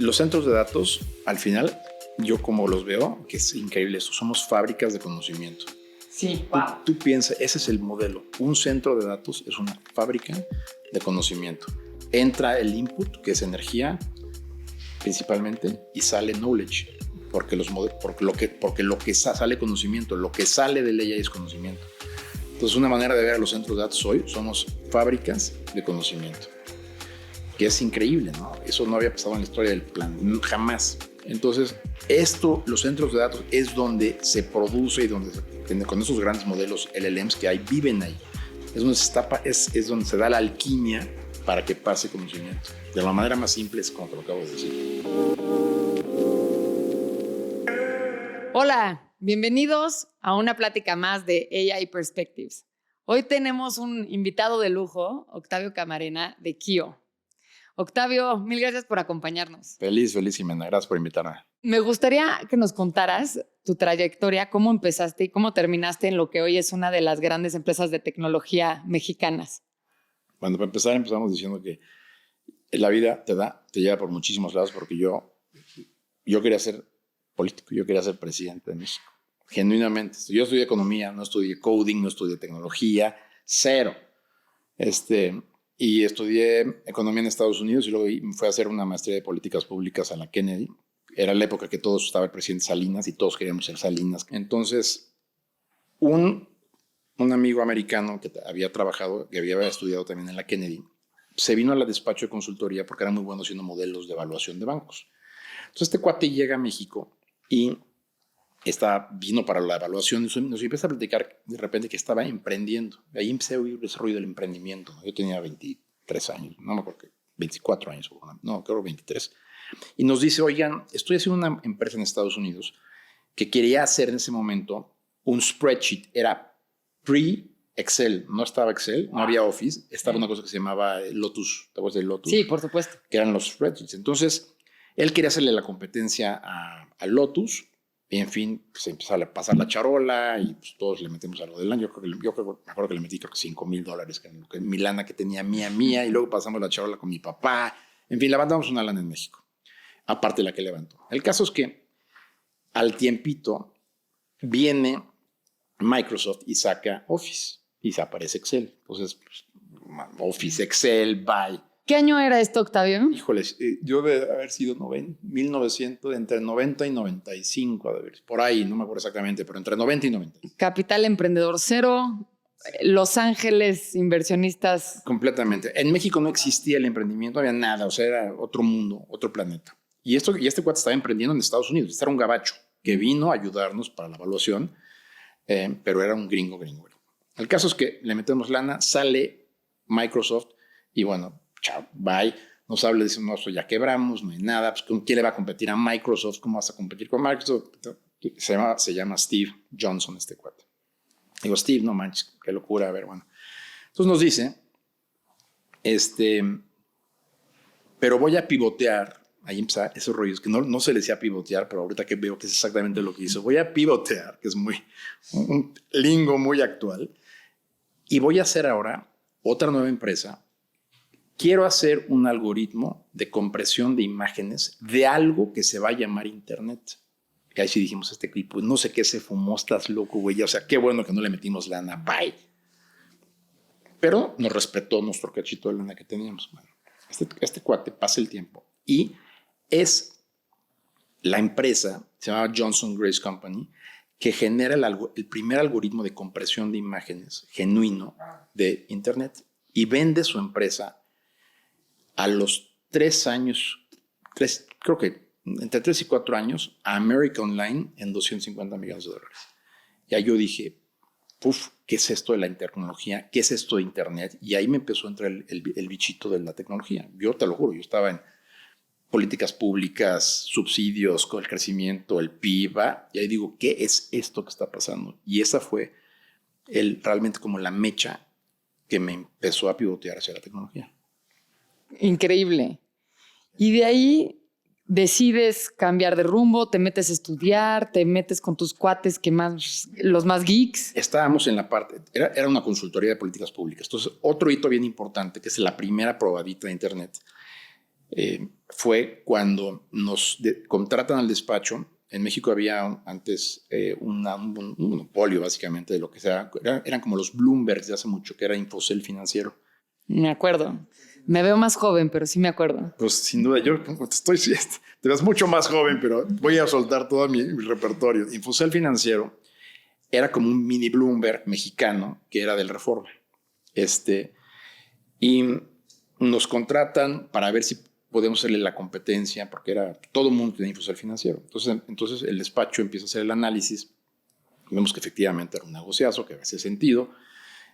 Los centros de datos, al final, yo como los veo, que es increíble esto, somos fábricas de conocimiento. Sí, wow. Tú piensas, ese es el modelo. Un centro de datos es una fábrica de conocimiento. Entra el input, que es energía, principalmente, y sale knowledge, porque lo que sale conocimiento, lo que sale de ella es conocimiento. Entonces, una manera de ver a los centros de datos hoy, somos fábricas de conocimiento, que es increíble, ¿no? Eso no había pasado en la historia del plan, jamás. Entonces, los centros de datos es donde se produce y donde con esos grandes modelos LLMs que hay, viven ahí. Es donde se da la alquimia para que pase conocimiento. De la manera más simple es como te lo acabo de decir. Hola, bienvenidos a una plática más de AI Perspectives. Hoy tenemos un invitado de lujo, Octavio Camarena, de Kio. Octavio, mil gracias por acompañarnos. Feliz, Jimena. Gracias por invitarme. Me gustaría que nos contaras tu trayectoria, cómo empezaste y cómo terminaste en lo que hoy es una de las grandes empresas de tecnología mexicanas. Bueno, para empezar, empezamos diciendo que la vida te lleva por muchísimos lados, porque yo quería ser político, yo quería ser presidente de México, genuinamente. Yo estudié economía, no estudié coding, no estudié tecnología, cero. Y estudié economía en Estados Unidos y luego me fui a hacer una maestría de políticas públicas a la Kennedy. Era la época que todos estaba el presidente Salinas y todos queríamos ser Salinas. Entonces, un amigo americano que había trabajado, que había estudiado también en la Kennedy, se vino al despacho de consultoría porque era muy bueno haciendo modelos de evaluación de bancos. Entonces, este cuate llega a México y vino para la evaluación y nos empieza a platicar de repente que estaba emprendiendo. Ahí empecé a oír ese ruido del emprendimiento. Yo tenía 23 años, no me acuerdo qué, 24 años, no, creo 23. Y nos dice, oigan, estoy haciendo una empresa en Estados Unidos que quería hacer en ese momento un spreadsheet. Era pre-Excel, no estaba Excel, no había Office, estaba una cosa que se llamaba Lotus. ¿Te acuerdas de Lotus? Sí, por supuesto. Que eran los spreadsheets. Entonces, él quería hacerle la competencia a Lotus. Y en fin, se empezó a pasar la charola y pues todos le metemos algo del año. Me acuerdo que le metí creo que $5,000, que mi lana que tenía mía, y luego pasamos la charola con mi papá. En fin, levantamos una lana en México, aparte de la que levantó. El caso es que al tiempito viene Microsoft y saca Office y se aparece Excel. Entonces, pues, Office, Excel, bye. ¿Qué año era esto, Octavio? Híjoles, yo debe haber sido 1900, entre 90 y 95, por ahí, no me acuerdo exactamente, pero entre 90 y 90. Capital Emprendedor Cero, Los Ángeles Inversionistas. Completamente. En México no existía el emprendimiento, no había nada, o sea, era otro mundo, otro planeta. Y este cuate estaba emprendiendo en Estados Unidos. Este era un gabacho que vino a ayudarnos para la evaluación, pero era un gringo. El caso es que le metemos lana, sale Microsoft y bueno, chao, bye. Nos habla, dice, no, ya quebramos, no hay nada. Pues, ¿con quién le va a competir a Microsoft? ¿Cómo vas a competir con Microsoft? Se llama Steve Johnson, este cuate. Digo, Steve, no manches, qué locura. A ver, bueno. Entonces nos dice, pero voy a pivotear. Ahí empieza esos rollos que no se le decía pivotear, pero ahorita que veo que es exactamente lo que hizo. Voy a pivotear, que es un lingo muy actual. Y voy a hacer ahora otra nueva empresa. Quiero hacer un algoritmo de compresión de imágenes de algo que se va a llamar Internet. Y ahí sí dijimos, este equipo, no sé qué se fumó, estás loco, güey. O sea, qué bueno que no le metimos lana, bye. Pero nos respetó nuestro cachito de lana que teníamos. Bueno, este cuate pasa el tiempo y es la empresa, se llama Johnson Grace Company, que genera el primer algoritmo de compresión de imágenes genuino de Internet y vende su empresa a los 3 años, creo que entre 3 y 4 años, a America Online en $250 millones. Y ahí yo dije, ¿qué es esto de la tecnología? ¿Qué es esto de Internet? Y ahí me empezó a entrar el bichito de la tecnología. Yo te lo juro, yo estaba en políticas públicas, subsidios, con el crecimiento, el PIB, y ahí digo, ¿qué es esto que está pasando? Y esa fue realmente como la mecha que me empezó a pivotear hacia la tecnología. Increíble. Y de ahí decides cambiar de rumbo, te metes a estudiar, te metes con tus cuates los más geeks. Estábamos en la parte, era una consultoría de políticas públicas. Entonces, otro hito bien importante, que es la primera probadita de Internet, fue cuando nos contratan al despacho. En México había antes un monopolio básicamente de lo que sea. Eran como los Bloombergs de hace mucho, que era Infocel Financiero. Me acuerdo. Me veo más joven, pero sí me acuerdo. Pues sin duda, yo te ves mucho más joven, pero voy a soltar todo mi repertorio. Infocel Financiero era como un mini Bloomberg mexicano que era del Reforma. Y nos contratan para ver si podemos hacerle la competencia, porque todo el mundo tenía Infocel Financiero. Entonces el despacho empieza a hacer el análisis. Vemos que efectivamente era un negociazo, que hacía sentido.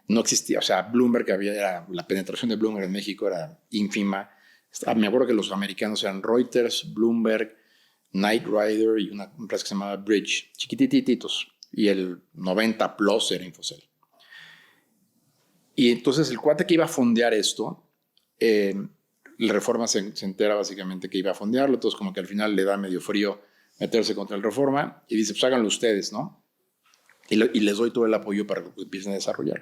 No existía, o sea, Bloomberg la penetración de Bloomberg en México era ínfima. Me acuerdo que los americanos eran Reuters, Bloomberg, Knight Ridder y una empresa que se llamaba Bridge, chiquitititos. Y el 90 plus era Infocel. Y entonces el cuate que iba a fondear esto, la Reforma se entera básicamente que iba a fondearlo, entonces como que al final le da medio frío meterse contra el Reforma y dice, pues háganlo ustedes, ¿no? Y les doy todo el apoyo para que empiecen a desarrollar.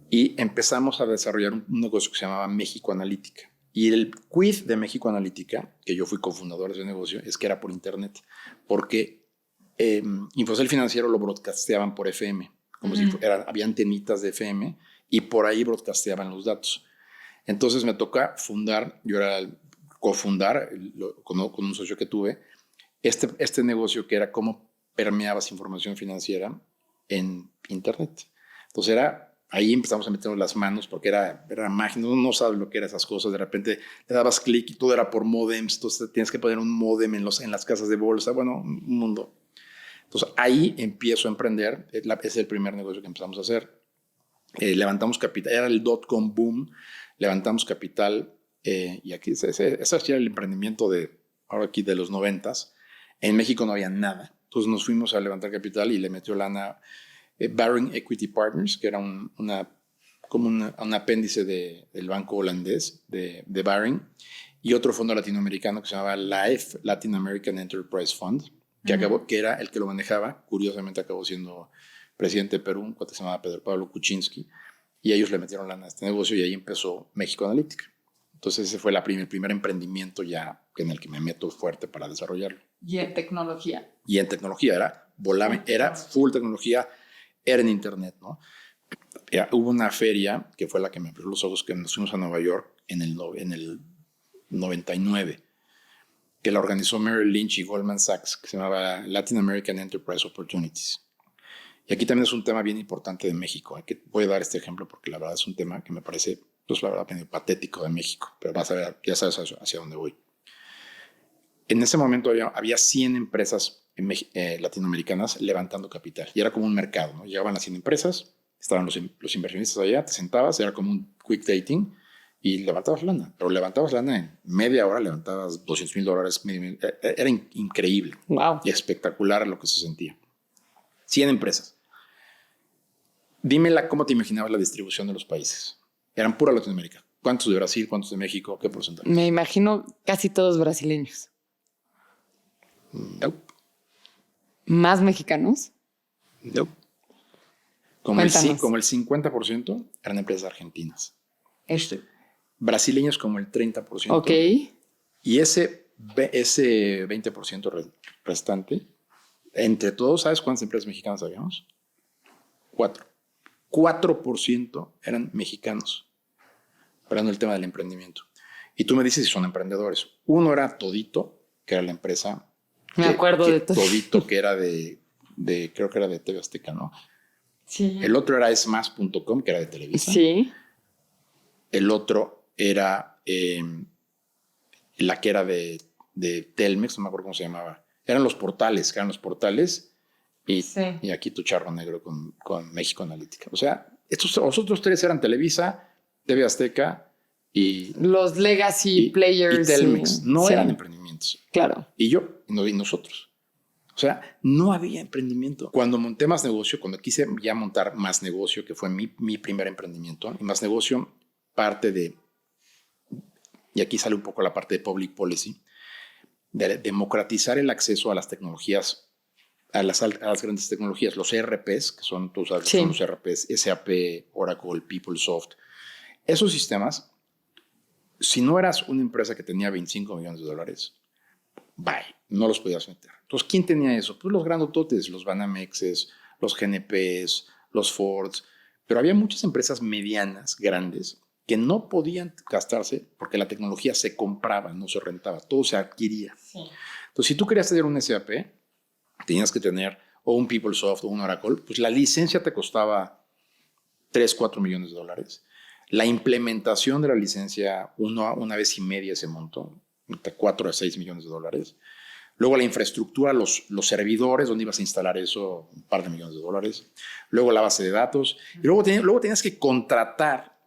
Y empezamos a desarrollar un negocio que se llamaba México Analítica. Y el quid de México Analítica, que yo fui cofundador de ese negocio, es que era por internet, porque Infocel Financiero lo broadcasteaban por FM, como si había antenitas de FM, y por ahí broadcasteaban los datos. Entonces me toca fundar, yo era cofundar con un socio que tuve, este negocio que era cómo permeabas información financiera en internet. Entonces ahí empezamos a meternos las manos porque era magia, no sabes lo que eran esas cosas, de repente le dabas clic y todo era por modems, entonces tienes que poner un modem en las casas de bolsa, bueno, un mundo. Entonces ahí empiezo a emprender, es el primer negocio que empezamos a hacer. Levantamos capital, era el .com boom, levantamos capital y aquí ese era el emprendimiento ahora aquí de los 90s. En México no había nada, entonces nos fuimos a levantar capital y le metió lana Baring Equity Partners, que era como un apéndice del banco holandés de Baring, y otro fondo latinoamericano que se llamaba LAEF, Latin American Enterprise Fund, que era el que lo manejaba. Curiosamente acabó siendo presidente de Perú, un cuate que se llamaba Pedro Pablo Kuczynski, y ellos le metieron lana a este negocio y ahí empezó México Analítica. Entonces ese fue el primer emprendimiento ya en el que me meto fuerte para desarrollarlo. ¿Y en tecnología? Y en tecnología, era full tecnología, era en internet, ¿no? Hubo una feria que fue la que me abrió los ojos, que nos fuimos a Nueva York en el 99, que la organizó Merrill Lynch y Goldman Sachs, que se llamaba Latin American Enterprise Opportunities. Y aquí también es un tema bien importante de México. Voy a dar este ejemplo porque la verdad es un tema que me parece, pues la verdad, medio patético de México, pero vas a ver, ya sabes hacia dónde voy. En ese momento había 100 empresas latinoamericanas levantando capital y era como un mercado, ¿no? Llegaban las 100 empresas, estaban los inversionistas allá, te sentabas, era como un quick dating y levantabas lana, pero levantabas lana en media hora, levantabas $200,000, era increíble. Wow. Y espectacular lo que se sentía. 100 empresas. Dime cómo te imaginabas la distribución de los países. Eran pura Latinoamérica. ¿Cuántos de Brasil? ¿Cuántos de México? ¿Qué porcentaje? Me imagino casi todos brasileños. Nope. ¿Más mexicanos? Nope. Como el 50% eran empresas argentinas. Brasileños como el 30%. Ok. Y ese 20% restante, entre todos, ¿sabes cuántas empresas mexicanas habíamos? 4% eran mexicanos, hablando del tema del emprendimiento. Y tú me dices si son emprendedores. Uno era Todito, que era la empresa. Me acuerdo de Todito, que era creo que era de TV Azteca, ¿no? Sí. El otro era esmas.com, que era de Televisa. Sí. El otro era la que era de Telmex, no me acuerdo cómo se llamaba. Eran los portales, y aquí tu charro negro con México Analítica. O sea, los otros tres eran Televisa, TV Azteca y los legacy players. Y Telmex. No eran emprendimientos. Claro. Y nosotros. O sea, no había emprendimiento. Cuando monté Más Negocio, cuando quise ya montar Más Negocio, que fue mi primer emprendimiento, y Más Negocio parte y aquí sale un poco la parte de public policy, de democratizar el acceso a las tecnologías, a las grandes tecnologías, los ERPs, que son, tú sabes, son los ERPs, SAP, Oracle, PeopleSoft. Esos sistemas si no eras una empresa que tenía 25 millones de dólares, bye, no los podías meter. Entonces, ¿quién tenía eso? Pues los grandototes, los Banamexes, los GNPs, los Fords, pero había muchas empresas medianas, grandes, que no podían gastarse porque la tecnología se compraba, no se rentaba, todo se adquiría. Sí. Entonces, si tú querías tener un SAP, tenías que tener o un PeopleSoft o un Oracle, pues la licencia te costaba 3, 4 millones de dólares. La implementación de la licencia, una vez y media se montó, entre 4 a 6 millones de dólares. Luego la infraestructura, los servidores, donde ibas a instalar eso, un par de millones de dólares. Luego la base de datos. Y luego tenías que contratar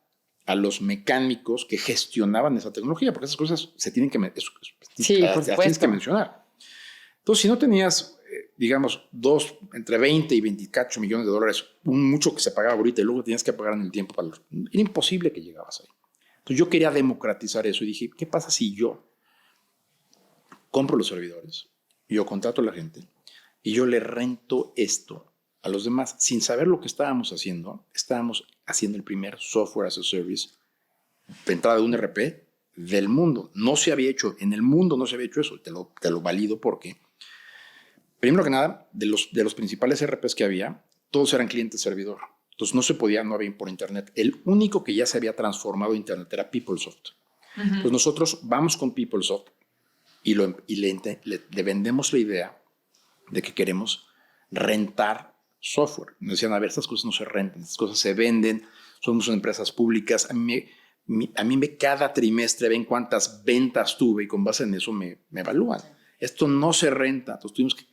a los mecánicos que gestionaban esa tecnología, porque esas cosas se tienen que, tienes que mencionar. Entonces, si no tenías, digamos, entre 20 y 28 millones de dólares, mucho que se pagaba ahorita y luego tenías que pagar en el tiempo, era imposible que llegabas ahí. Entonces, yo quería democratizar eso y dije, ¿qué pasa si yo compro los servidores, yo contrato a la gente y yo le rento esto a los demás sin saber lo que estábamos haciendo? Estábamos haciendo el primer software as a service de entrada de un RP del mundo. No se había hecho, en el mundo no se había hecho eso. Te lo valido porque, primero que nada, de los principales RPs que había, todos eran clientes servidor. Entonces no se podía, no había por internet. El único que ya se había transformado a internet era PeopleSoft. Entonces nosotros vamos con PeopleSoft y le vendemos la idea de que queremos rentar software. Nos decían, a ver, estas cosas no se rentan, estas cosas se venden, somos empresas públicas. A mí cada trimestre ven cuántas ventas tuve y con base en eso me evalúan. Esto no se renta. Entonces tuvimos que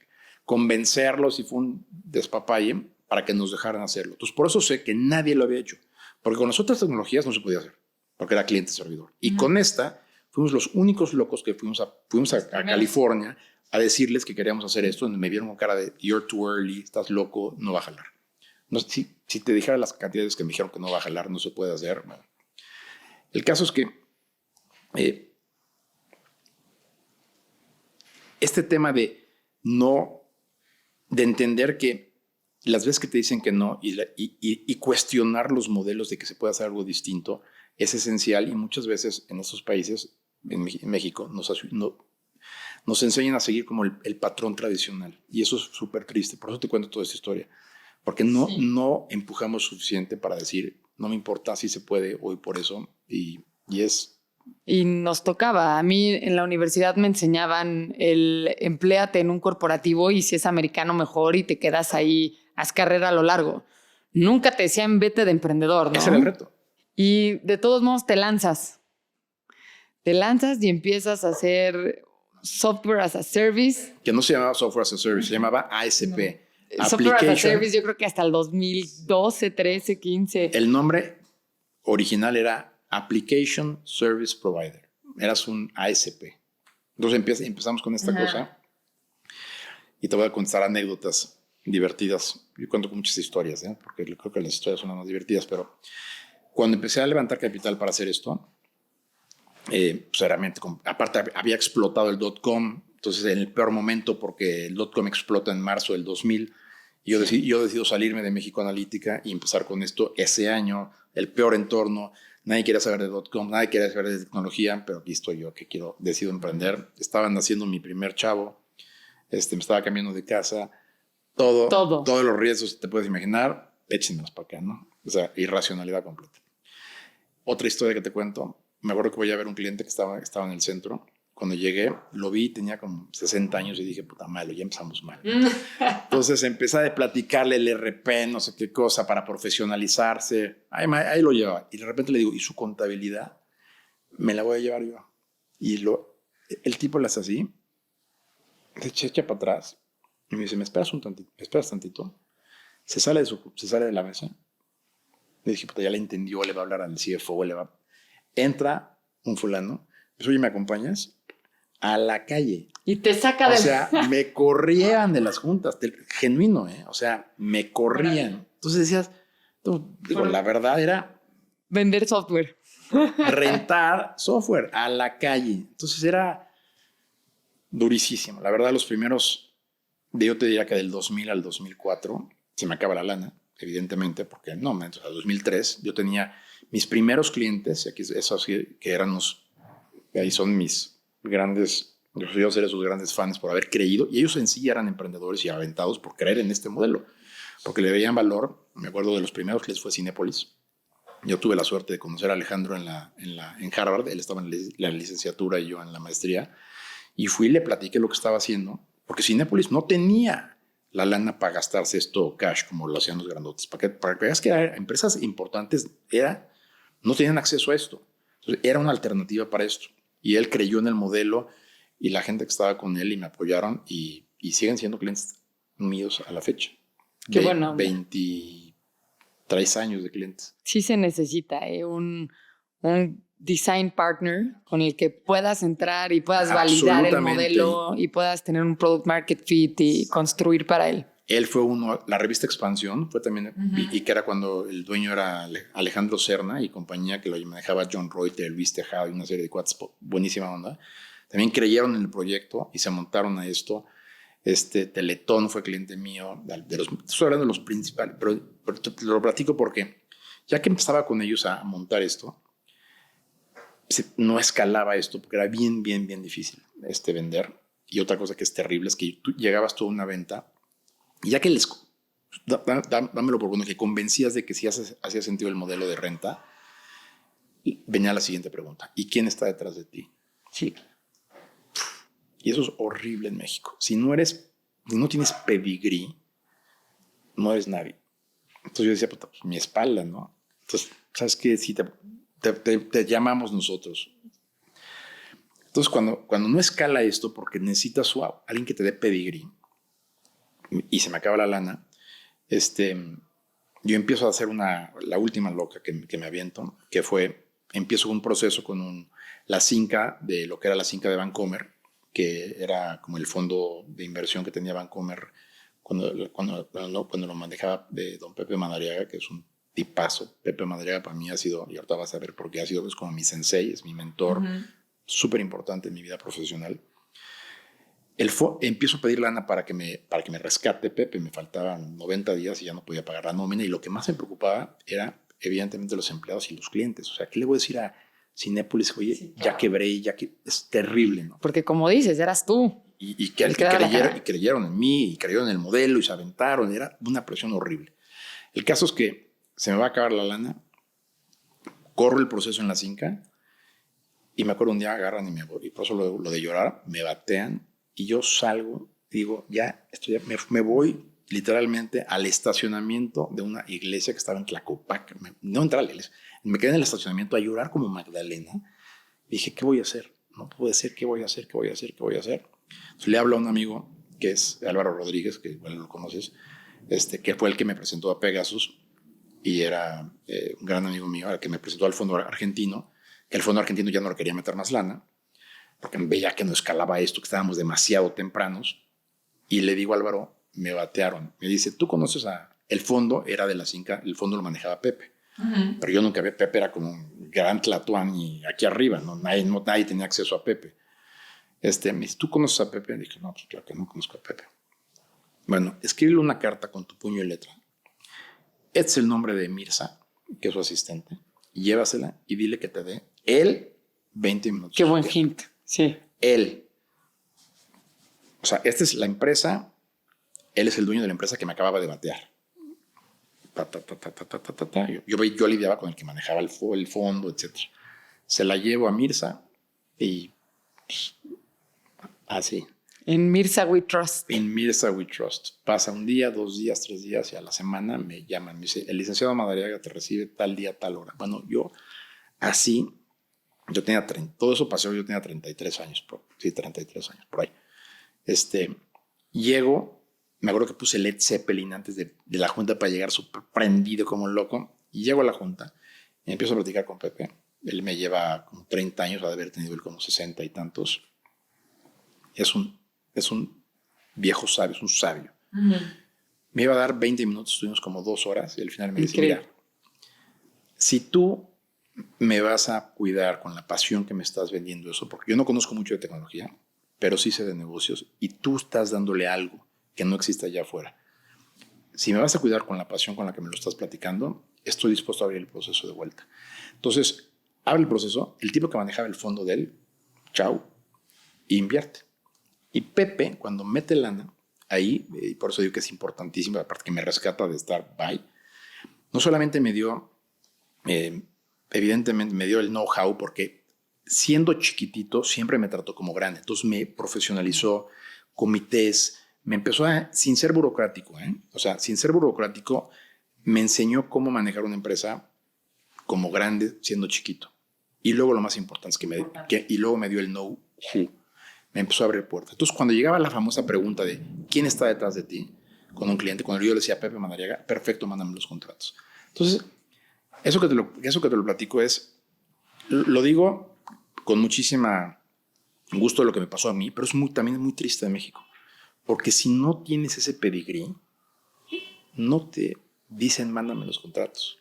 convencerlos y fue un despapalle para que nos dejaran hacerlo. Entonces por eso sé que nadie lo había hecho, porque con las otras tecnologías no se podía hacer, porque era cliente-servidor. Y con esta fuimos los únicos locos que fuimos a California a decirles que queríamos hacer esto. Me vieron con cara de, you're too early, estás loco, no va a jalar. No, si te dijera las cantidades que me dijeron que no va a jalar, no se puede hacer. Bueno, el caso es que este tema de entender que las veces que te dicen que no y cuestionar los modelos de que se puede hacer algo distinto es esencial, y muchas veces en estos países, en México, nos enseñan a seguir como el patrón tradicional, y eso es súper triste. Por eso te cuento toda esta historia, porque no empujamos suficiente para decir, no me importa si se puede, hoy por eso, y es... Y nos tocaba. A mí en la universidad me enseñaban el empléate en un corporativo y si es americano mejor y te quedas ahí, haz carrera a lo largo. Nunca te decían vete de emprendedor, ¿no? Ese era el reto. Y de todos modos te lanzas. Te lanzas y empiezas a hacer software as a service. Que no se llamaba software as a service, se llamaba ASP. No. Software as a service yo creo que hasta el 2012, 13, 15. El nombre original era Application Service Provider. Eras un ASP. Entonces empezamos con esta cosa y te voy a contar anécdotas divertidas. Yo cuento con muchas historias, porque creo que las historias son las más divertidas, pero cuando empecé a levantar capital para hacer esto, pues realmente, aparte había explotado el .com, entonces en el peor momento, porque el .com explota en marzo del 2000, y yo decido salirme de México Analítica y empezar con esto ese año, el peor entorno. Nadie quería saber de .com, nadie quería saber de tecnología, pero aquí estoy yo que decido emprender. Estaba naciendo mi primer chavo, me estaba cambiando de casa, todos los riesgos que te puedes imaginar, échenmelos para acá, ¿no? O sea, irracionalidad completa. Otra historia que te cuento, me acuerdo que voy a ver un cliente que estaba en el centro. Cuando llegué, lo vi, tenía como 60 años y dije, puta malo, ya empezamos mal. Entonces empecé a platicarle el RP, no sé qué cosa, para profesionalizarse. Ahí lo llevaba. Y de repente le digo, ¿y su contabilidad? Me la voy a llevar yo. Y el tipo la hace así, se echa para atrás y me dice, ¿me esperas tantito? Se sale de la mesa. Le dije, puta, ya le entendió, le va a hablar al CFO, Entra un fulano, pues, oye, ¿me acompañas? A la calle. Y te saca O sea, me corrían de las juntas, genuino, O sea, me corrían. Entonces decías, la verdad era... Vender software. Rentar software a la calle. Entonces era durísimo. La verdad, los primeros, yo te diría que del 2000 al 2004, se me acaba la lana, evidentemente, porque no, entonces, al 2003 yo tenía mis primeros clientes, esos que eran que ahí son mis grandes, yo seré sus grandes fans por haber creído, y ellos en sí eran emprendedores y aventados por creer en este modelo, porque le veían valor. Me acuerdo de los primeros que les fue Cinépolis. Yo tuve la suerte de conocer a Alejandro en Harvard. Él estaba en la licenciatura y yo en la maestría. Y fui y le platiqué lo que estaba haciendo, porque Cinépolis no tenía la lana para gastarse esto cash como lo hacían los grandotes. Para que veas que empresas importantes no tenían acceso a esto. Entonces, era una alternativa para esto. Y él creyó en el modelo, y la gente que estaba con él y me apoyaron, y siguen siendo clientes míos a la fecha. Qué bueno. 23 años de clientes. Sí se necesita un design partner con el que puedas entrar y puedas validar el modelo y puedas tener un product market fit y construir para él. Él fue uno. La revista Expansión fue también, y que era cuando el dueño era Alejandro Serna y compañía, que lo manejaba John Reuter, Luis Tejada y una serie de cuates, buenísima onda. También creyeron en el proyecto y se montaron a esto. Teletón fue cliente mío, estoy hablando de los principales, pero te lo platico porque ya que empezaba con ellos a montar esto, no escalaba esto porque era bien difícil vender. Y otra cosa que es terrible es que tú llegabas tú a una venta y ya que dámelo por bueno, que convencías de que sí hacía sentido el modelo de renta, venía la siguiente pregunta: ¿y quién está detrás de ti? Sí. Y eso es horrible en México. Si no tienes pedigrí, no eres nadie. Entonces yo decía, pues mi espalda, ¿no? Entonces, ¿sabes qué? Si te llamamos nosotros. Entonces, cuando no escala esto, porque necesitas alguien que te dé pedigrí, y se me acaba la lana, yo empiezo a hacer la última loca que me aviento, que fue, empiezo un proceso con la Cinca, de lo que era la Cinca de Bancomer, que era como el fondo de inversión que tenía Bancomer cuando lo manejaba de don Pepe Madariaga, que es un tipazo. Pepe Madariaga para mí ha sido, y ahorita vas a ver por qué, ha sido como mi sensei, es mi mentor, súper importante en mi vida profesional. Empiezo a pedir lana para que me rescate Pepe. Me faltaban 90 días y ya no podía pagar la nómina, y lo que más me preocupaba era evidentemente los empleados y los clientes. O sea, ¿qué le voy a decir a Cinépolis? Oye, sí, claro, ya quebré, es terrible, ¿no? Porque como dices, eras tú. Y creyeron en mí, y creyeron en el modelo, y se aventaron. Era una presión horrible. El caso es que se me va a acabar la lana, corro el proceso en la Cinca, y me acuerdo un día agarran y por eso lo de llorar, me batean, y yo salgo, digo, me voy literalmente al estacionamiento de una iglesia que estaba en Tlacopac. No entré a la iglesia, me quedé en el estacionamiento a llorar como Magdalena. Dije, ¿qué voy a hacer? No puede ser, ¿qué voy a hacer? Entonces, le hablo a un amigo que es Álvaro Rodríguez, que igual lo conoces, que fue el que me presentó a Pegasus, y era un gran amigo mío, el que me presentó al fondo argentino, que el fondo argentino ya no le quería meter más lana, porque veía que no escalaba esto, que estábamos demasiado tempranos. Y le digo a Álvaro, me batearon. Me dice, ¿tú conoces el fondo? Era de la Cinca, el fondo lo manejaba Pepe. Pero yo nunca vi. Pepe era como un gran Tlatuán y aquí arriba, ¿no? Nadie tenía acceso a Pepe. Me dice, ¿tú conoces a Pepe? Dije, no, pues claro que no conozco a Pepe. Bueno, escríbele una carta con tu puño y letra. Este es el nombre de Mirza, que es su asistente. Llévasela y dile que te dé él 20 minutos. Qué buen hint. Sí. Él. O sea, esta es la empresa. Él es el dueño de la empresa que me acababa de batear. Yo lidiaba con el que manejaba el fondo, etc. Se la llevo a Mirza y pues, así. En Mirza We Trust. En Mirza We Trust. Pasa un día, 2 días, 3 días, y a la semana me llaman. Me dice, el licenciado Madariaga te recibe tal día, tal hora. Bueno, yo así, yo tenía todo eso pasó, yo tenía 33 años. 33 años, por ahí. Llego, me acuerdo que puse Led Zeppelin antes de la junta para llegar súper prendido como loco, y llego a la junta y empiezo a platicar con Pepe. Él me lleva como 30 años, ha de haber tenido él como 60 y tantos. Es un viejo sabio, es un sabio. Me iba a dar 20 minutos, estuvimos como 2 horas, y al final me dice, mira, si tú me vas a cuidar con la pasión que me estás vendiendo eso, porque yo no conozco mucho de tecnología, pero sí sé de negocios, y tú estás dándole algo que no existe allá afuera. Si me vas a cuidar con la pasión con la que me lo estás platicando, estoy dispuesto a abrir el proceso de vuelta. Entonces, abre el proceso. El tipo que manejaba el fondo de él chao, invierte. Y Pepe, cuando mete lana, ahí, y por eso digo que es importantísimo, aparte que me rescata de estar bye, no solamente me dio, evidentemente me dio el know-how, porque siendo chiquitito siempre me trató como grande, entonces me profesionalizó, comités, me empezó a, sin ser burocrático, o sea, sin ser burocrático, me enseñó cómo manejar una empresa como grande siendo chiquito. Y luego lo más importante es y luego me dio el know-how. Me empezó a abrir puertas. Entonces, cuando llegaba la famosa pregunta de ¿quién está detrás de ti? Con un cliente, cuando yo le decía Pepe Madariaga, perfecto, mándame los contratos. Entonces, eso que te lo platico lo digo con muchísima gusto de lo que me pasó a mí, pero también es muy triste de México. Porque si no tienes ese pedigrí, no te dicen mándame los contratos.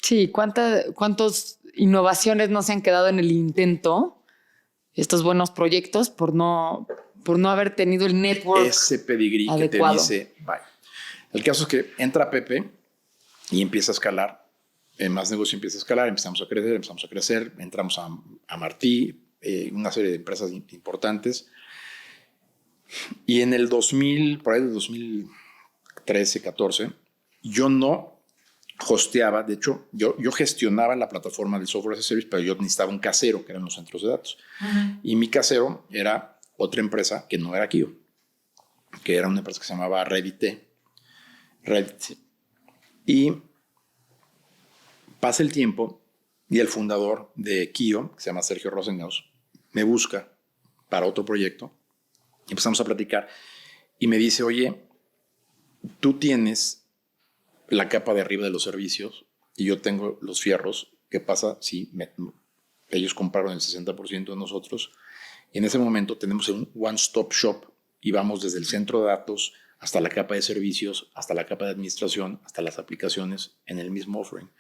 Sí, ¿cuántas innovaciones no se han quedado en el intento? Estos buenos proyectos por no haber tenido el network ese pedigrí adecuado. Que te dice bye. El caso es que entra Pepe y empieza a escalar. Más negocio empieza a escalar, empezamos a crecer, entramos a Martí, una serie de empresas importantes. Y en el 2000, por ahí del 2013, 14, yo no hosteaba, de hecho, yo gestionaba la plataforma del software as a service, pero yo necesitaba un casero, que eran los centros de datos. Y mi casero era otra empresa que no era Kio, que era una empresa que se llamaba Reddit. Y pasa el tiempo y el fundador de Kio, que se llama Sergio Rosenhaus, me busca para otro proyecto. Empezamos a platicar y me dice, oye, tú tienes la capa de arriba de los servicios y yo tengo los fierros. ¿Qué pasa si ellos compraron el 60% de nosotros? Y en ese momento tenemos un one-stop shop y vamos desde el centro de datos hasta la capa de servicios, hasta la capa de administración, hasta las aplicaciones en el mismo offering.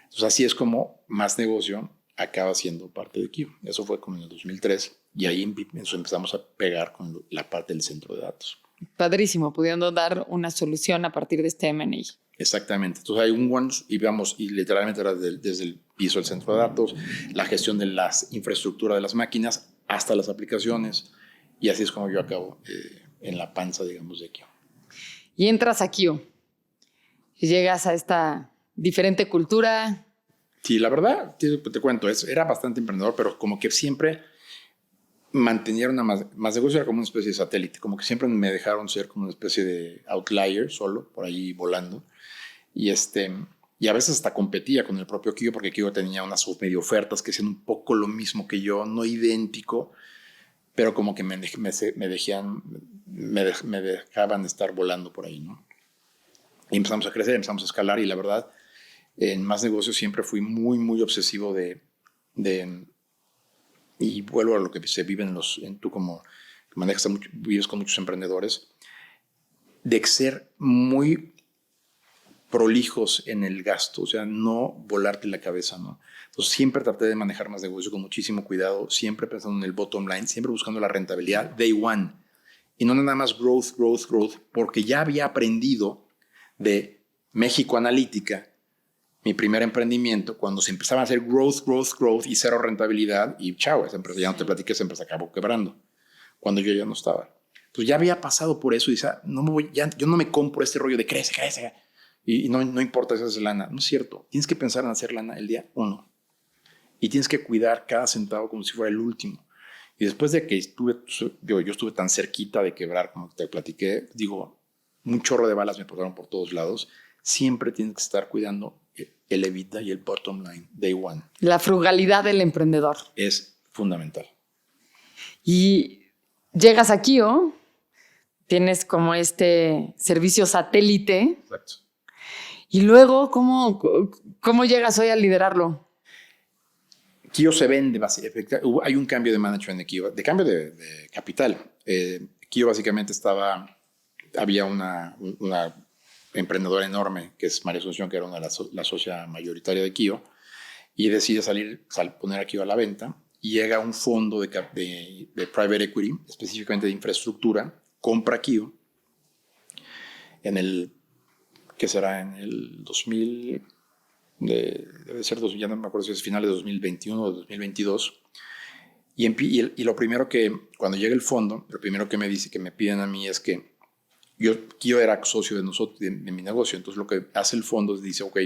Entonces así es como Más Negocio acaba siendo parte de Kio. Eso fue como en el 2003 y ahí empezamos a pegar con la parte del centro de datos. Padrísimo, pudiendo dar una solución a partir de este M&A. Exactamente. Entonces hay un one y literalmente era desde el piso del centro de datos, la gestión de la infraestructura de las máquinas hasta las aplicaciones, y así es como yo acabo en la panza, digamos, de Kio. Y entras a Kio y llegas a esta diferente cultura. Sí, la verdad, te cuento, era bastante emprendedor, pero como que siempre mantenía más negocio, era como una especie de satélite, como que siempre me dejaron ser como una especie de outlier solo, por ahí volando. Y a veces hasta competía con el propio Kio, porque Kio tenía unas medio ofertas que hacían un poco lo mismo que yo, no idéntico, pero como que me dejaban estar volando por ahí, ¿no? Y empezamos a crecer, empezamos a escalar, y la verdad, en Más Negocios siempre fui muy, muy obsesivo y vuelvo a lo que se vive tú como vives con muchos emprendedores, de ser muy prolijos en el gasto, o sea, no volarte la cabeza, ¿no? Entonces siempre traté de manejar Más Negocio con muchísimo cuidado, siempre pensando en el bottom line, siempre buscando la rentabilidad day one, y no nada más growth, porque ya había aprendido de México Analítica, mi primer emprendimiento, cuando se empezaba a hacer growth y cero rentabilidad, y chao, esa empresa, ya no te platiqué, esa empresa acabó quebrando, cuando yo ya no estaba. Entonces ya había pasado por eso y decía, yo no me compro este rollo de crece, y no importa si haces lana. No es cierto. Tienes que pensar en hacer lana el día 1. Y tienes que cuidar cada centavo como si fuera el último. Y después de que yo estuve tan cerquita de quebrar, como te platiqué, un chorro de balas me pasaron por todos lados. Siempre tienes que estar cuidando el EBITDA y el bottom line, day one. La frugalidad del emprendedor. Es fundamental. Y llegas a Kio, tienes como este servicio satélite. Exacto. Y luego, ¿cómo llegas hoy a liderarlo? Kio se vende, hay un cambio de management de Kio, de cambio de capital. Kio básicamente había una emprendedora enorme, que es María Asunción, que era la socia mayoritaria de Kio, y decide poner a Kio a la venta, y llega un fondo de private equity, específicamente de infraestructura, compra Kio que será en el 2000, debe ser, ya no me acuerdo si es finales de 2021 o 2022, Y lo primero que, cuando llega el fondo, lo primero que me dice, que me piden a mí es que Kio era socio de nosotros, de mi negocio. Entonces lo que hace el fondo es dice, ok,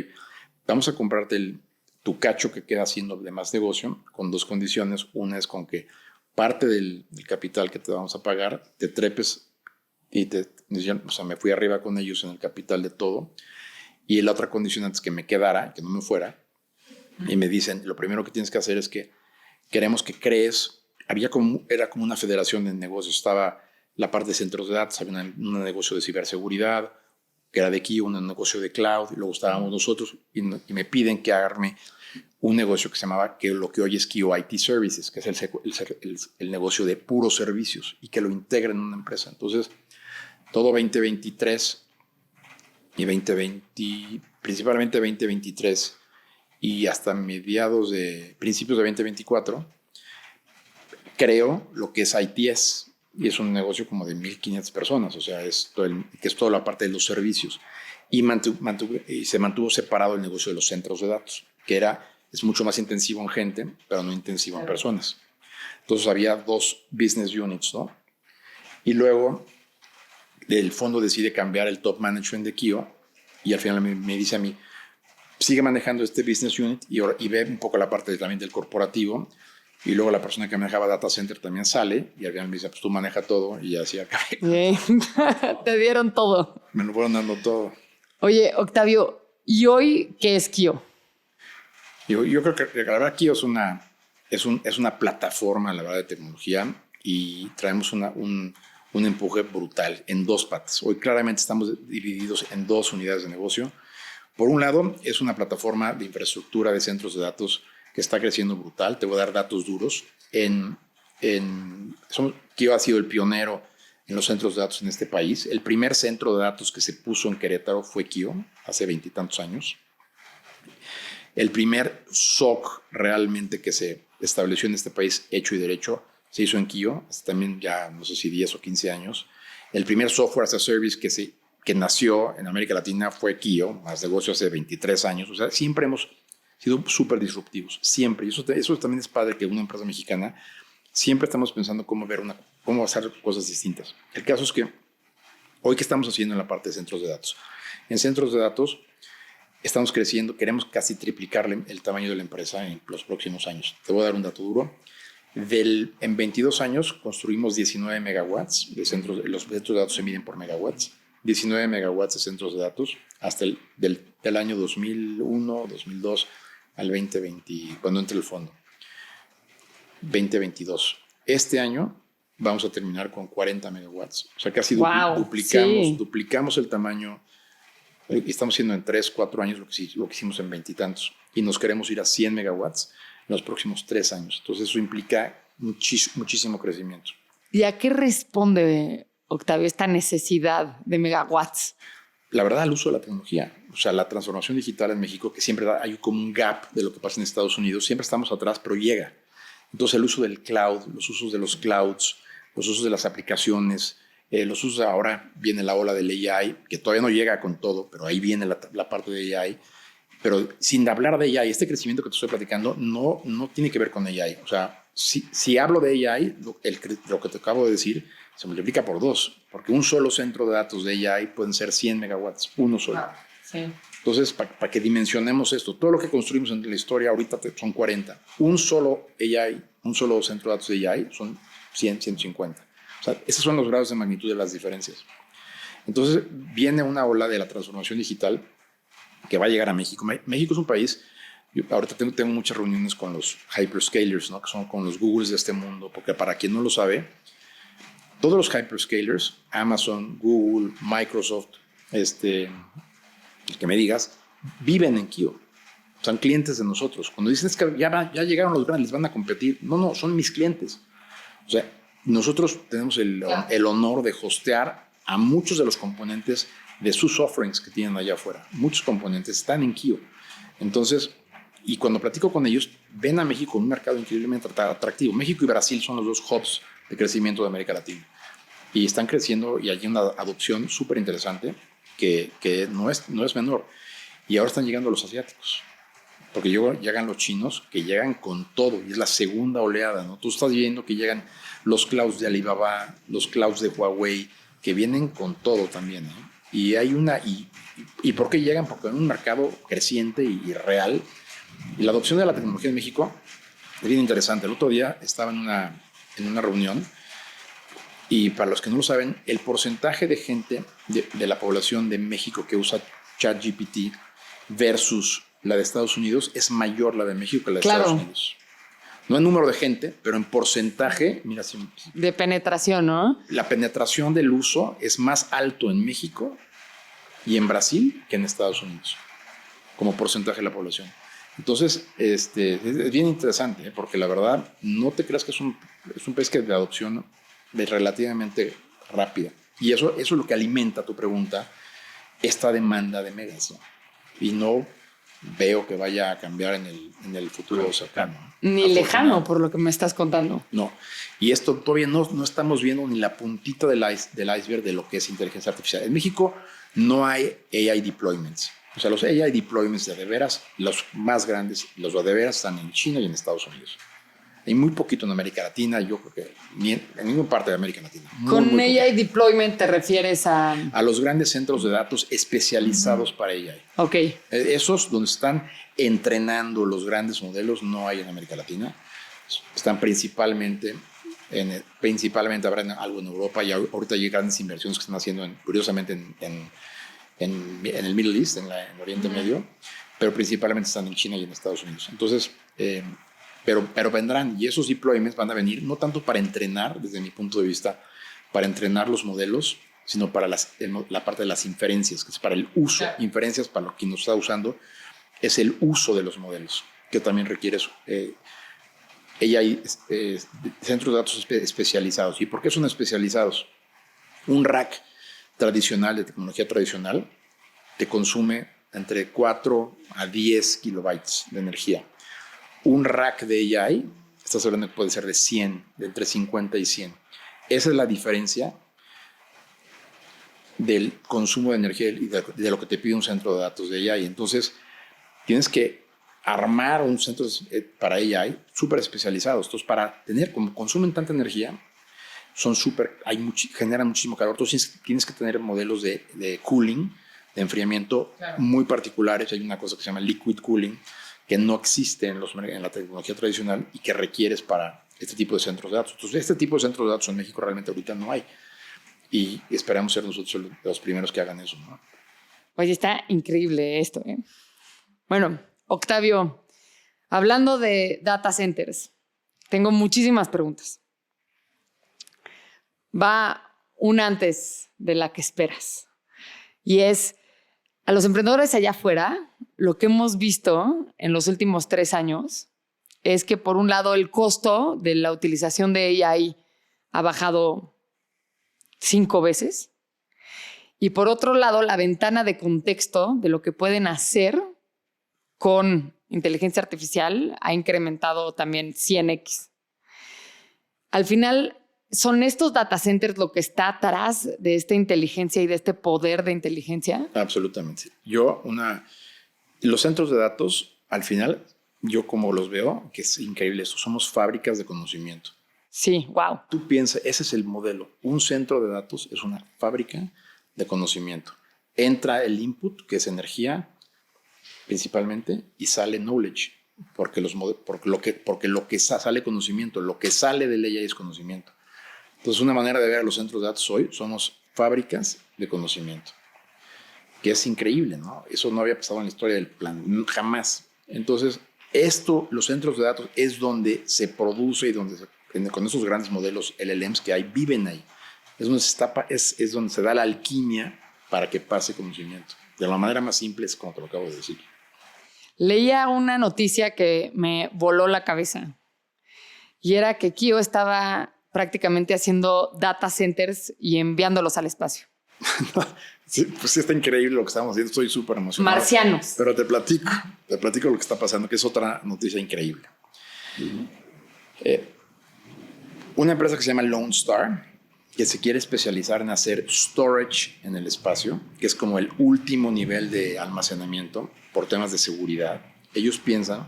vamos a comprarte tu cacho que queda haciendo de más negocio con dos condiciones. Una es con que parte del capital que te vamos a pagar, te trepes y o sea, me fui arriba con ellos en el capital de todo. Y la otra condición antes que me quedara, que no me fuera, y me dicen, lo primero que tienes que hacer es que queremos que crees, era como una federación de negocios, estaba la parte de centros de datos, había un negocio de ciberseguridad, que era de aquí, un negocio de cloud, y luego estábamos nosotros, y me piden que agarme un negocio que se llamaba, que lo que hoy es Kio IT Services, que es el negocio de puros servicios, y que lo integren en una empresa. Entonces, todo 2023 y 2020, principalmente 2023, y hasta principios de 2024, creo lo que es ITS, y es un negocio como de 1,500 personas, o sea, que es toda la parte de los servicios. Y se mantuvo separado el negocio de los centros de datos, que es mucho más intensivo en gente, pero no intensivo en personas. Entonces había dos business units, ¿no? Y luego el fondo decide cambiar el top management de Kio, y al final me dice a mí, sigue manejando este business unit y ve un poco la parte también del corporativo. Y luego la persona que manejaba data center también sale y al final me dice, pues tú maneja todo, y así acabé. Te dieron todo. Me lo fueron dando todo. Oye, Octavio, ¿y hoy qué es Kio? Yo creo que la verdad Kio es una plataforma, la verdad, de tecnología, y traemos un empuje brutal en dos patas. Hoy claramente estamos divididos en dos unidades de negocio. Por un lado, es una plataforma de infraestructura de centros de datos que está creciendo brutal. Te voy a dar datos duros. Kio ha sido el pionero en los centros de datos en este país. El primer centro de datos que se puso en Querétaro fue Kio, hace 20 y tantos años. El primer SOC realmente que se estableció en este país, hecho y derecho, se hizo en Kio, hace también ya no sé si 10 o 15 años. El primer software as a service que nació en América Latina fue Kio, más negocio hace 23 años. O sea, siempre hemos sido súper disruptivos, siempre. Y eso también es padre, que una empresa mexicana siempre estamos pensando cómo hacer cosas distintas. El caso es que hoy, ¿qué estamos haciendo en la parte de centros de datos? En centros de datos estamos creciendo, queremos casi triplicarle el tamaño de la empresa en los próximos años. Te voy a dar un dato duro. En 22 años construimos 19 megawatts de centros. Los centros de datos se miden por megawatts. 19 megawatts de centros de datos hasta del año 2001, 2002 al 2020, cuando entre el fondo. 2022. Este año vamos a terminar con 40 megawatts. O sea, casi duplicamos el tamaño. Estamos haciendo en 3, 4 años lo que hicimos en 20 y tantos. Y nos queremos ir a 100 megawatts en los próximos 3 años. Entonces eso implica muchísimo crecimiento. ¿Y a qué responde, Octavio, esta necesidad de megawatts? La verdad, al uso de la tecnología. O sea, la transformación digital en México, que siempre hay como un gap de lo que pasa en Estados Unidos. Siempre estamos atrás, pero llega. Entonces el uso del cloud, los usos de los clouds, los usos de las aplicaciones, los usos, ahora viene la ola del AI, que todavía no llega con todo, pero ahí viene la parte de AI. Pero sin hablar de AI, este crecimiento que te estoy platicando no tiene que ver con AI. O sea, si hablo de AI, lo que te acabo de decir se multiplica por 2, porque un solo centro de datos de AI pueden ser 100 megawatts, uno solo. Wow, sí. Entonces, para que dimensionemos esto, todo lo que construimos en la historia ahorita son 40. Un solo AI, un solo centro de datos de AI son 100, 150. O sea, esos son los grados de magnitud de las diferencias. Entonces, viene una ola de la transformación digital que va a llegar a México. México es un país, ahorita tengo muchas reuniones con los hyperscalers, ¿no? Que son con los Googles de este mundo, porque para quien no lo sabe, todos los hyperscalers, Amazon, Google, Microsoft, el que me digas, viven en Kio. Son clientes de nosotros. Cuando dicen es que ya llegaron los grandes, les van a competir. No, son mis clientes. O sea, nosotros tenemos el honor de hostear a muchos de los componentes de sus offerings que tienen allá afuera. Muchos componentes están en Kio. Entonces, y cuando platico con ellos, ven a México un mercado increíblemente atractivo. México y Brasil son los dos hubs de crecimiento de América Latina. Y están creciendo, y hay una adopción súper interesante que no es menor. Y ahora están llegando los asiáticos. porque llegan los chinos que llegan con todo y es la segunda oleada, ¿no? Tú estás viendo que llegan los clouds de Alibaba, los clouds de Huawei, que vienen con todo también, ¿no? Y hay ¿y por qué llegan? Porque en un mercado creciente y real. Y la adopción de la tecnología en México es bien interesante. El otro día estaba en una reunión y para los que no lo saben, el porcentaje de gente de la población de México que usa ChatGPT versus la de Estados Unidos es mayor la de México que la de Estados Unidos. No en número de gente, pero en porcentaje, mira, de penetración, ¿no? La penetración del uso es más alto en México y en Brasil que en Estados Unidos, como porcentaje de la población. Entonces, es bien interesante, porque la verdad, no te creas que es un país que de adopción es relativamente rápida. Y eso es lo que alimenta tu pregunta, esta demanda de megas, ¿no? Y no veo que vaya a cambiar en el futuro cercano. Ni lejano, por lo que me estás contando. No. Y esto todavía no estamos viendo ni la puntita del iceberg de lo que es inteligencia artificial. En México no hay AI deployments. O sea, los AI deployments de veras, los más grandes, los de veras están en China y en Estados Unidos. Hay muy poquito en América Latina, yo creo que ni en ninguna parte de América Latina. ¿Con AI deployment te refieres a los grandes centros de datos especializados para AI. Ok. Esos donde están entrenando los grandes modelos no hay en América Latina. Están principalmente habrá algo en Europa y ahorita hay grandes inversiones que están haciendo curiosamente en el Middle East, en Oriente Medio, pero principalmente están en China y en Estados Unidos. Entonces, pero vendrán, y esos deployments van a venir no tanto para entrenar, desde mi punto de vista, para entrenar los modelos, sino para la parte de las inferencias, que es para el uso. Inferencias, para lo que nos está usando, es el uso de los modelos, que también requiere centros de datos especializados. ¿Y por qué son especializados? Un rack tradicional, de tecnología tradicional, te consume entre 4 a 10 kilobytes de energía. Un rack de AI, estás hablando que puede ser de 100, de entre 50 y 100. Esa es la diferencia del consumo de energía y de lo que te pide un centro de datos de AI. Entonces, tienes que armar un centro para AI súper especializados. Entonces, para tener, como consumen tanta energía, generan muchísimo calor. Entonces, tienes que tener modelos de cooling, de enfriamiento muy particulares. Hay una cosa que se llama liquid cooling, que no existe en la tecnología tradicional y que requieres para este tipo de centros de datos. Entonces, este tipo de centros de datos en México realmente ahorita no hay. Y esperamos ser nosotros los primeros que hagan eso, ¿no? Oye, está increíble esto, ¿eh? Bueno, Octavio, hablando de data centers, tengo muchísimas preguntas. Va una antes de la que esperas. Y es, a los emprendedores allá afuera, lo que hemos visto en los últimos 3 años es que, por un lado, el costo de la utilización de AI ha bajado 5 veces. Y por otro lado, la ventana de contexto de lo que pueden hacer con inteligencia artificial ha incrementado también 100x. Al final, ¿son estos data centers lo que está atrás de esta inteligencia y de este poder de inteligencia? Absolutamente. Los centros de datos, al final, yo como los veo, que es increíble eso, somos fábricas de conocimiento. Sí, wow. Tú piensas, ese es el modelo. Un centro de datos es una fábrica de conocimiento. Entra el input, que es energía, principalmente, y sale knowledge, porque lo que sale conocimiento, lo que sale de ella es conocimiento. Entonces, una manera de ver a los centros de datos hoy, somos fábricas de conocimiento, que es increíble, ¿no? Eso no había pasado en la historia del plan, jamás. Entonces, los centros de datos es donde se produce y con esos grandes modelos LLMs que hay, viven ahí. Es donde se da la alquimia para que pase conocimiento. De la manera más simple es como te lo acabo de decir. Leía una noticia que me voló la cabeza y era que Kio estaba prácticamente haciendo data centers y enviándolos al espacio. Sí, pues sí, está increíble lo que estamos haciendo. Estoy súper emocionado. Marcianos. Pero te platico lo que está pasando, que es otra noticia increíble. Una empresa que se llama Lone Star, que se quiere especializar en hacer storage en el espacio, que es como el último nivel de almacenamiento por temas de seguridad. ellos piensan,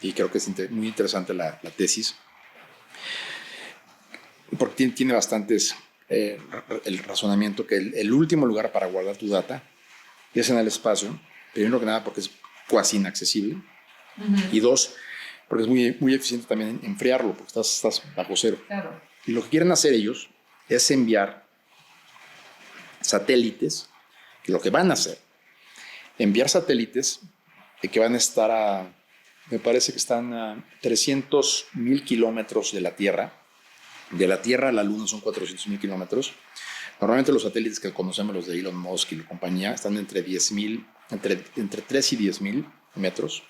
y creo que es muy interesante la tesis, porque tiene bastantes el razonamiento que el último lugar para guardar tu data es en el espacio, primero que nada porque es casi inaccesible, y dos, porque es muy eficiente también enfriarlo, porque estás bajo cero. Claro. Y lo que quieren hacer ellos es enviar satélites, que lo que van a hacer, enviar satélites que van a estar me parece que están a 300,000 kilómetros de la Tierra. De la Tierra a la Luna son 400,000 kilómetros. Normalmente los satélites que conocemos, los de Elon Musk y la compañía, están entre 3 y 10,000 metros.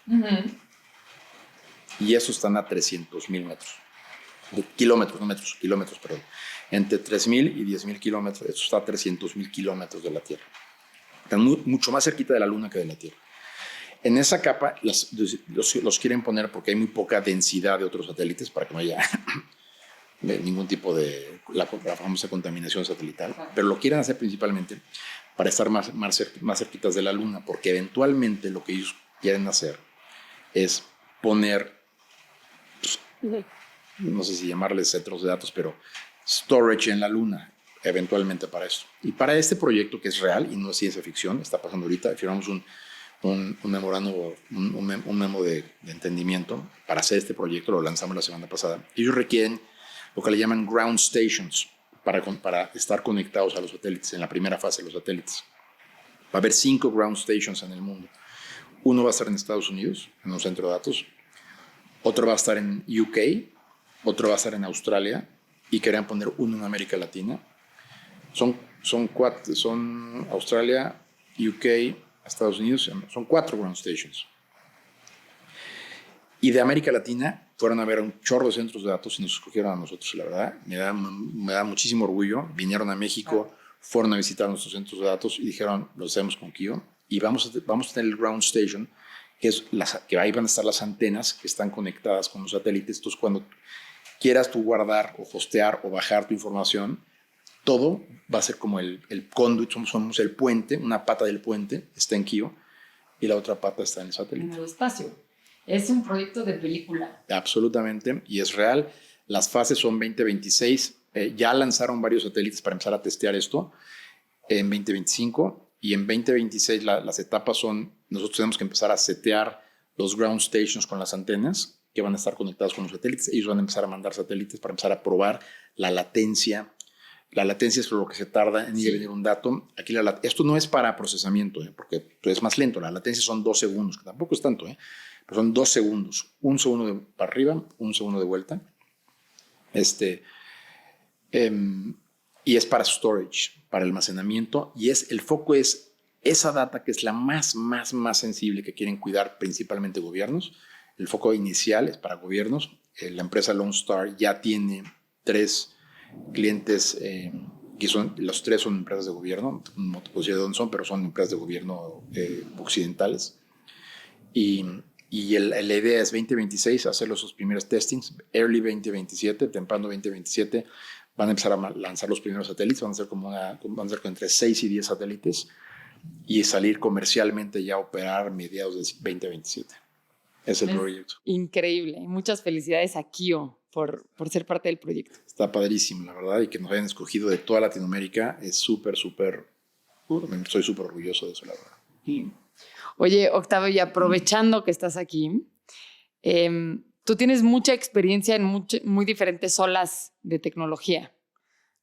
Y esos están a 300,000 metros. Kilómetros, no metros, kilómetros, perdón. Entre 3,000 y 10,000 kilómetros, eso está a 300,000 kilómetros de la Tierra. Están mucho más cerquita de la Luna que de la Tierra. En esa capa los quieren poner porque hay muy poca densidad de otros satélites para que no haya ningún tipo de la famosa contaminación satelital, pero lo quieren hacer principalmente para estar más cerquitas de la Luna, porque eventualmente lo que ellos quieren hacer es poner, pues, no sé si llamarles centros de datos, pero storage en la Luna, eventualmente para eso. Y para este proyecto que es real y no es ciencia ficción, está pasando ahorita, firmamos un memorando, un memo de entendimiento para hacer este proyecto, lo lanzamos la semana pasada. Ellos requieren lo que le llaman ground stations para estar conectados a los satélites en la primera fase de los satélites. Va a haber 5 ground stations en el mundo. Uno va a estar en Estados Unidos, en un centro de datos. Otro va a estar en UK. Otro va a estar en Australia. Y querían poner uno en América Latina. Son Australia, UK, Estados Unidos, son 4 ground stations. Y de América Latina fueron a ver un chorro de centros de datos y nos escogieron a nosotros, la verdad. Me da muchísimo orgullo. Vinieron a México, fueron a visitar nuestros centros de datos y dijeron, lo hacemos con Kio. Y vamos a tener el ground station, que ahí van a estar las antenas que están conectadas con los satélites. Entonces, cuando quieras tú guardar o hostear o bajar tu información, todo va a ser como el conduit, somos el puente, una pata del puente está en Kio y la otra pata está en el satélite. En el espacio. Es un proyecto de película. Absolutamente, y es real. Las fases son 2026. Ya lanzaron varios satélites para empezar a testear esto en 2025 y en 2026 las etapas son, nosotros tenemos que empezar a setear los ground stations con las antenas que van a estar conectadas con los satélites. Ellos van a empezar a mandar satélites para empezar a probar la latencia. La latencia es lo que se tarda en ir a venir un dato. Aquí esto no es para procesamiento, porque es más lento. La latencia son 2 segundos, que tampoco es tanto, pero son 2 segundos. 1 segundo para arriba, 1 segundo de vuelta. Y es para storage, para almacenamiento. Y el foco es esa data que es la más sensible que quieren cuidar principalmente gobiernos. El foco inicial es para gobiernos. La empresa Lone Star ya tiene 3 clientes que los 3 son empresas de gobierno, no te puedo decir de dónde son, pero son empresas de gobierno occidentales. Y la idea es 2026 hacer esos primeros testings, early 2027, temprano 2027, van a empezar a lanzar los primeros satélites, van a ser entre 6 y 10 satélites y salir comercialmente ya a operar mediados de 2027. Es el proyecto. Increíble. Muchas felicidades a Kio por ser parte del proyecto. Está padrísimo, la verdad, y que nos hayan escogido de toda Latinoamérica es súper, estoy súper orgulloso de eso, la verdad. Sí. Oye, Octavio, y aprovechando que estás aquí, tú tienes mucha experiencia en muy diferentes olas de tecnología,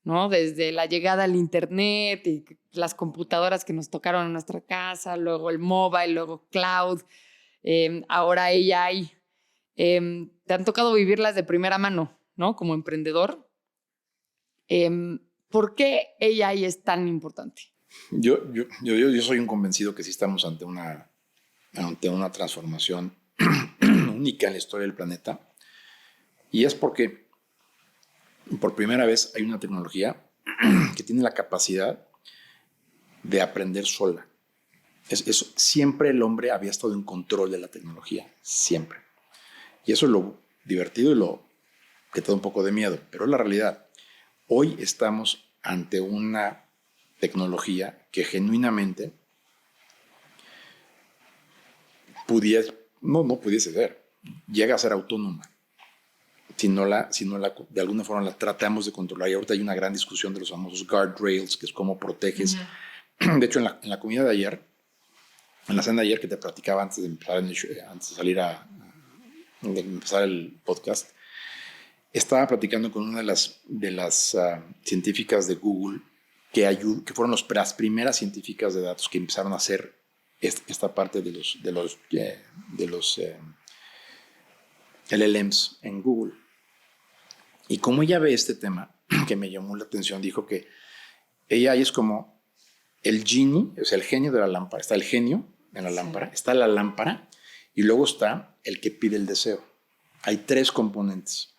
¿no? Desde la llegada al internet y las computadoras que nos tocaron en nuestra casa, luego el mobile, luego cloud, ahora AI. Te han tocado vivirlas de primera mano, ¿no? Como emprendedor. ¿Por qué AI es tan importante? Yo soy un convencido que sí estamos ante una transformación única en la historia del planeta. Y es porque por primera vez hay una tecnología que tiene la capacidad de aprender sola. Siempre el hombre había estado en control de la tecnología, siempre. Y eso es lo divertido y lo que te da un poco de miedo, pero es la realidad. Hoy estamos ante una tecnología que genuinamente no pudiese ser. Llega a ser autónoma. Si no de alguna forma la tratamos de controlar. Y ahorita hay una gran discusión de los famosos guardrails, que es cómo proteges. De hecho, en la comida de ayer, en la cena de ayer que te platicaba antes de empezar, antes de salir de empezar el podcast, estaba platicando con una de las científicas de Google que fueron las primeras científicas de datos que empezaron a hacer esta parte de los LLMs en Google. Y como ella ve este tema, que me llamó la atención, dijo que ella es como el genie, o sea, el genio de la lámpara. Está el genio en la lámpara, está la lámpara y luego está el que pide el deseo. Hay 3 componentes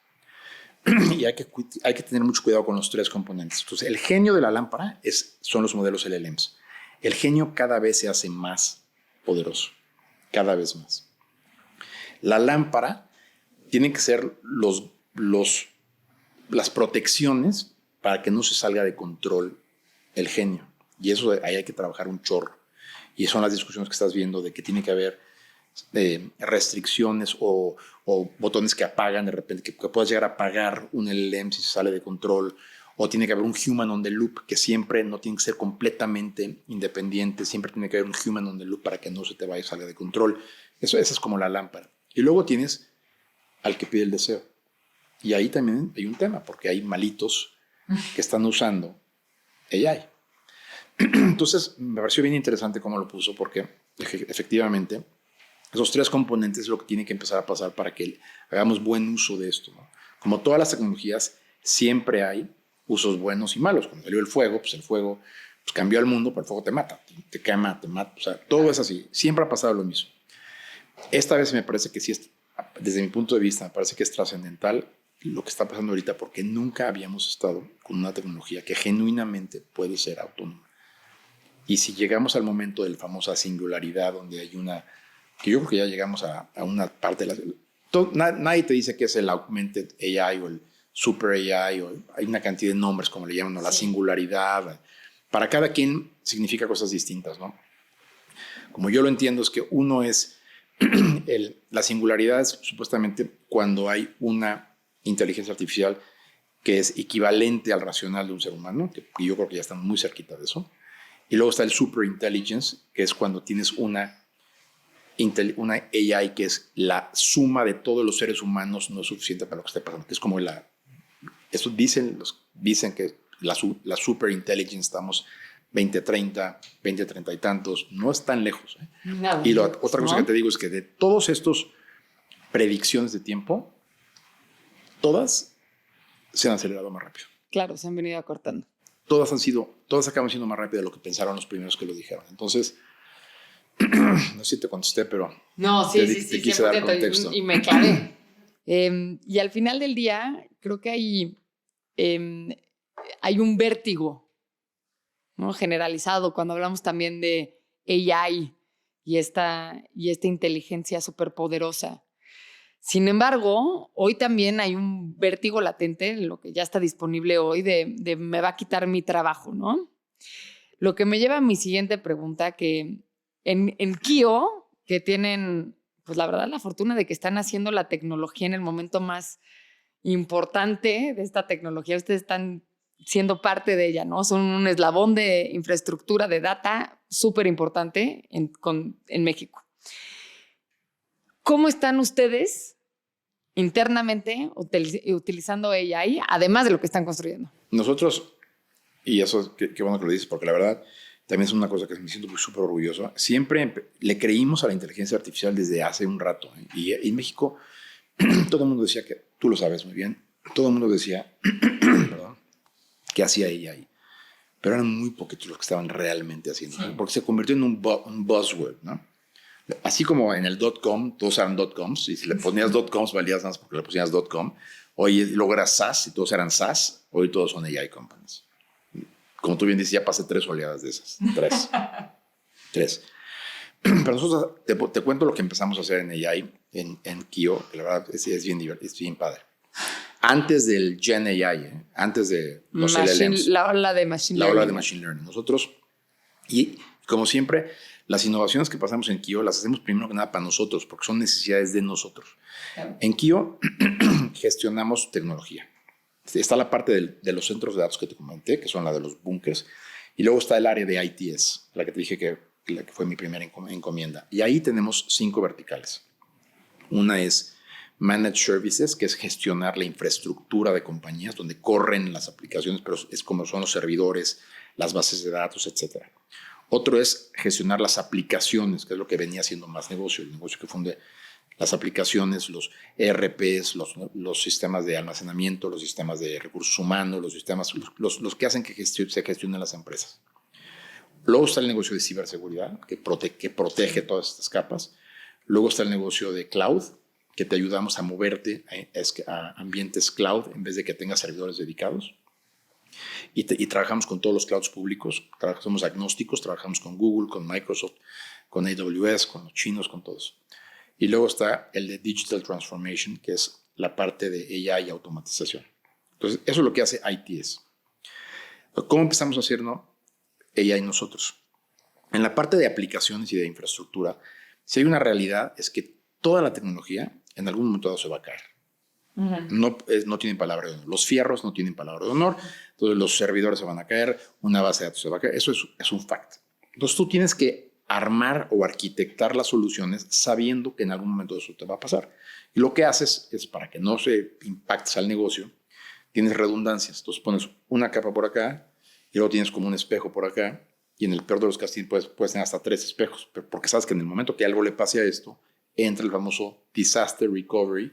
y hay que tener mucho cuidado con los 3 componentes. Entonces, el genio de la lámpara son los modelos LLMs. El genio cada vez se hace más poderoso, cada vez más. La lámpara tiene que ser las protecciones para que no se salga de control el genio. Y eso ahí hay que trabajar un chorro. Y son las discusiones que estás viendo de que tiene que haber restricciones o botones que apagan de repente, que puedas llegar a apagar un LLM si se sale de control, o tiene que haber un human on the loop, que siempre no tiene que ser completamente independiente, siempre tiene que haber un human on the loop para que no se te vaya a salir de control. Esa es como la lámpara. Y luego tienes al que pide el deseo. Y ahí también hay un tema, porque hay malitos que están usando AI. Entonces, me pareció bien interesante cómo lo puso, porque efectivamente esos 3 componentes es lo que tiene que empezar a pasar para que hagamos buen uso de esto, ¿no? Como todas las tecnologías, siempre hay usos buenos y malos. Cuando salió el fuego, pues el fuego cambió al mundo, pero el fuego te mata, te quema, te mata. O sea, todo es así. Siempre ha pasado lo mismo. Esta vez me parece que sí, desde mi punto de vista, me parece que es trascendental lo que está pasando ahorita, porque nunca habíamos estado con una tecnología que genuinamente puede ser autónoma. Y si llegamos al momento de la famosa singularidad, donde hay que yo creo que ya llegamos a una parte de nadie te dice que es el augmented AI o el super AI, hay una cantidad de nombres, como le llaman, ¿no? La singularidad. Para cada quien significa cosas distintas, ¿no? Como yo lo entiendo, es que uno es la singularidad es supuestamente cuando hay una inteligencia artificial que es equivalente al racional de un ser humano, y yo creo que ya están muy cerquita de eso. Y luego está el superintelligence, que es cuando tienes una AI que es la suma de todos los seres humanos, no es suficiente para lo que esté pasando, que es como eso dicen que la superintelligence estamos 2030 y tantos, no es tan lejos. Nada, y otra cosa que te digo es que de todos estos predicciones de tiempo, todas se han acelerado más rápido. Claro, se han venido acortando. Todas acaban siendo más rápidas de lo que pensaron los primeros que lo dijeron. Entonces, no sé si te contesté, pero no, sí, te quise dar contexto. Y me clavé. Y al final del día, creo que hay un vértigo, ¿no? Generalizado cuando hablamos también de AI y esta inteligencia superpoderosa. Sin embargo, hoy también hay un vértigo latente, lo que ya está disponible hoy, de me va a quitar mi trabajo, ¿no? Lo que me lleva a mi siguiente pregunta, que en Kio, que tienen, pues la verdad, la fortuna de que están haciendo la tecnología en el momento más importante de esta tecnología, ustedes están siendo parte de ella, ¿no? Son un eslabón de infraestructura de data súper importante en México. ¿Cómo están ustedes internamente utilizando AI, además de lo que están construyendo? Nosotros, y eso, qué bueno que lo dices, porque la verdad también es una cosa que me siento súper orgulloso, siempre le creímos a la inteligencia artificial desde hace un rato. Y en México todo el mundo decía que, tú lo sabes muy bien, todo el mundo decía perdón, que hacía AI, pero eran muy poquitos los que estaban realmente haciendo, porque se convirtió en un buzzword, ¿no? Así como en el .com, todos eran .coms, y si le ponías .coms valías más porque le ponías .com. Hoy luego era SaaS y todos eran SaaS. Hoy todos son AI companies. Como tú bien dices, ya pasé 3 oleadas de esas. 3. Pero nosotros, te cuento lo que empezamos a hacer en AI, en Kio, que la verdad es bien divertido, es bien padre. Antes del Gen AI, antes de los LLMs. La ola de Machine Learning. La ola de Machine Learning. Nosotros, y como siempre, Las innovaciones que pasamos en Kio las hacemos primero que nada para nosotros, porque son necesidades de nosotros. Claro. En Kio gestionamos tecnología. Está la parte de los centros de datos que te comenté, que son la de los bunkers, y luego está el área de ITS, la que te dije que fue mi primera encomienda. Y ahí tenemos 5 verticales. Una es Managed Services, que es gestionar la infraestructura de compañías donde corren las aplicaciones, pero es como son los servidores, las bases de datos, etc. Otro es gestionar las aplicaciones, que es lo que venía haciendo Más Negocio, el negocio que funde las aplicaciones, los ERPs, los sistemas de almacenamiento, los sistemas de recursos humanos, los que hacen que se gestionen las empresas. Luego está el negocio de ciberseguridad, que protege todas estas capas. Luego está el negocio de cloud, que te ayudamos a moverte a ambientes cloud en vez de que tengas servidores dedicados. Y trabajamos con todos los clouds públicos. Somos agnósticos, trabajamos con Google, con Microsoft, con AWS, con los chinos, con todos. Y luego está el de Digital Transformation, que es la parte de AI y automatización. Entonces, eso es lo que hace ITS. ¿Cómo empezamos a hacer AI nosotros? En la parte de aplicaciones y de infraestructura, si hay una realidad es que toda la tecnología en algún momento dado se va a caer. No tienen palabra de honor. Los fierros no tienen palabra de honor. Entonces los servidores se van a caer, una base de datos se va a caer. Eso es un fact. Entonces tú tienes que armar o arquitectar las soluciones sabiendo que en algún momento eso te va a pasar. Y lo que haces es, para que no se impactes al negocio, tienes redundancias. Entonces pones una capa por acá y luego tienes como un espejo por acá. Y en el peor de los casos puedes tener hasta 3 espejos, porque sabes que en el momento que algo le pase a esto, entra el famoso disaster recovery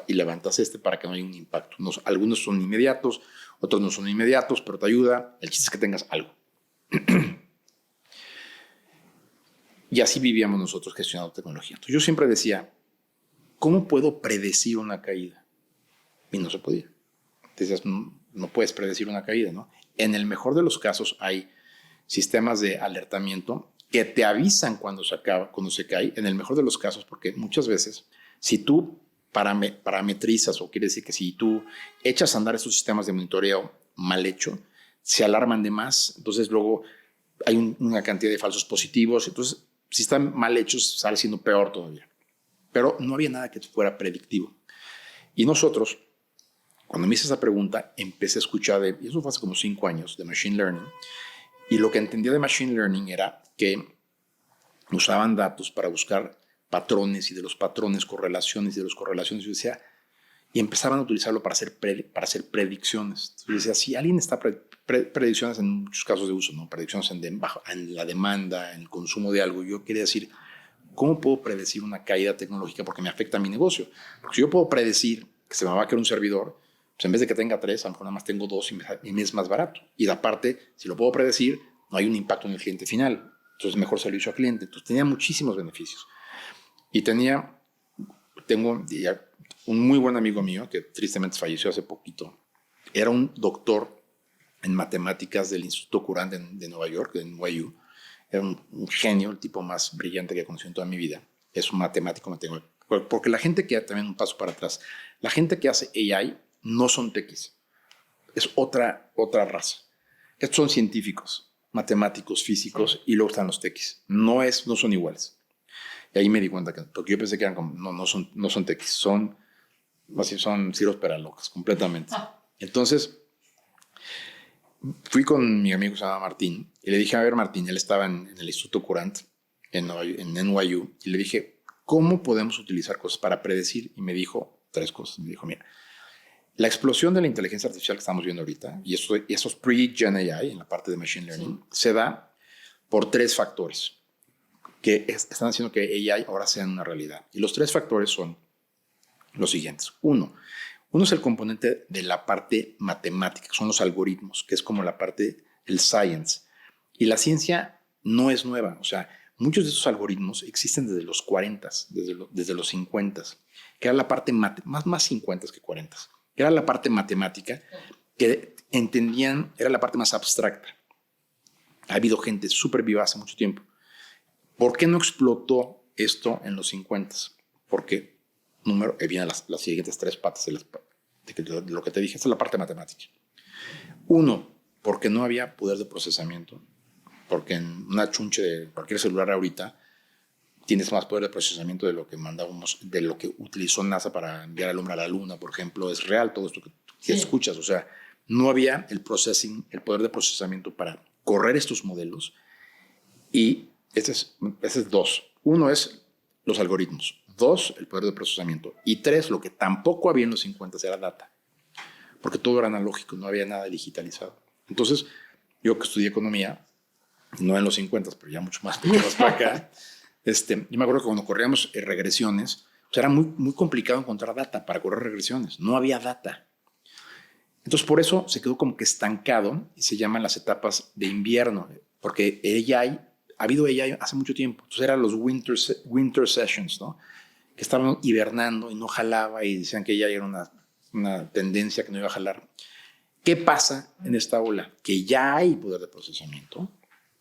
y levantas para que no haya un impacto. Algunos son inmediatos, otros no son inmediatos, pero te ayuda. El chiste es que tengas algo. Y así vivíamos nosotros gestionando tecnología. Entonces yo siempre decía, ¿cómo puedo predecir una caída? Y no se podía. Decías, no puedes predecir una caída, ¿no? En el mejor de los casos hay sistemas de alertamiento que te avisan cuando se cae, en el mejor de los casos, porque muchas veces, si tú parametrizas, o quiere decir que si tú echas a andar esos sistemas de monitoreo mal hecho, se alarman de más, entonces luego hay una cantidad de falsos positivos, entonces si están mal hechos sale siendo peor todavía. Pero no había nada que fuera predictivo. Y nosotros, cuando me hice esa pregunta, empecé a escuchar y eso fue hace como 5 años, de Machine Learning. Y lo que entendía de Machine Learning era que usaban datos para buscar patrones y de los patrones correlaciones y de las correlaciones. Yo decía, y empezaban a utilizarlo para hacer predicciones. Entonces yo decía, si alguien está predicciones en muchos casos de uso, ¿no? Predicciones en la demanda, en el consumo de algo. Yo quería decir, ¿cómo puedo predecir una caída tecnológica porque me afecta a mi negocio? Porque si yo puedo predecir que se me va a caer un servidor, pues en vez de que tenga 3, a lo mejor nada más tengo 2 y me es más barato. Y aparte, si lo puedo predecir, no hay un impacto en el cliente final. Entonces, mejor servicio al cliente. Entonces, tenía muchísimos beneficios. Y tengo un muy buen amigo mío que tristemente falleció hace poquito. Era un doctor en matemáticas del Instituto Courant de Nueva York, de NYU. Era un genio, el tipo más brillante que he conocido en toda mi vida. Es un matemático. Porque la gente que, también un paso para atrás, la gente que hace AI no son techies. Es otra raza. Estos son científicos, matemáticos, físicos, y luego están los techies. No son iguales. Y ahí me di cuenta porque yo pensé que eran como, no son techies, son ciros peralocas, completamente. Entonces, fui con mi amigo que se llama Martín, y le dije, a ver, Martín, él estaba en el Instituto Courant, en NYU, y le dije, ¿cómo podemos utilizar cosas para predecir? Y me dijo 3 cosas. Me dijo, mira, la explosión de la inteligencia artificial que estamos viendo ahorita, y esos pre-Gen AI, en la parte de Machine Learning, se da por 3 factores que están haciendo que AI ahora sea una realidad. Y los 3 factores son los siguientes. Uno es el componente de la parte matemática, que son los algoritmos, que es como la parte del science. Y la ciencia no es nueva. O sea, muchos de esos algoritmos existen desde los 40, desde los 50, que era la parte más 50 que 40, que era la parte matemática, que entendían, era la parte más abstracta. Ha habido gente súper viva hace mucho tiempo. ¿Por qué no explotó esto en los 50? Porque, vienen las siguientes 3 patas de lo que te dije. Esta es la parte matemática. 1, porque no había poder de procesamiento. porque en una chunche de cualquier celular ahorita tienes más poder de procesamiento de lo que mandábamos, de lo que utilizó NASA para enviar al hombre a la luna, por ejemplo. Es real todo esto que escuchas. O sea, no había el poder de procesamiento para correr estos modelos. Y ese es dos. Uno es los algoritmos. Dos, el poder de procesamiento. Y tres, lo que tampoco había en los 50 era data. Porque todo era analógico, no había nada digitalizado. Entonces, yo que estudié economía, no en los 50, pero ya mucho más para acá, yo me acuerdo que cuando corríamos regresiones, pues era muy, muy complicado encontrar data para correr regresiones. No había data. Entonces, por eso se quedó como que estancado y se llaman las etapas de invierno, porque ha habido AI hace mucho tiempo. Entonces, eran los winter sessions, ¿no? Que estaban hibernando y no jalaba y decían que ya era una tendencia que no iba a jalar. ¿Qué pasa en esta ola? Que ya hay poder de procesamiento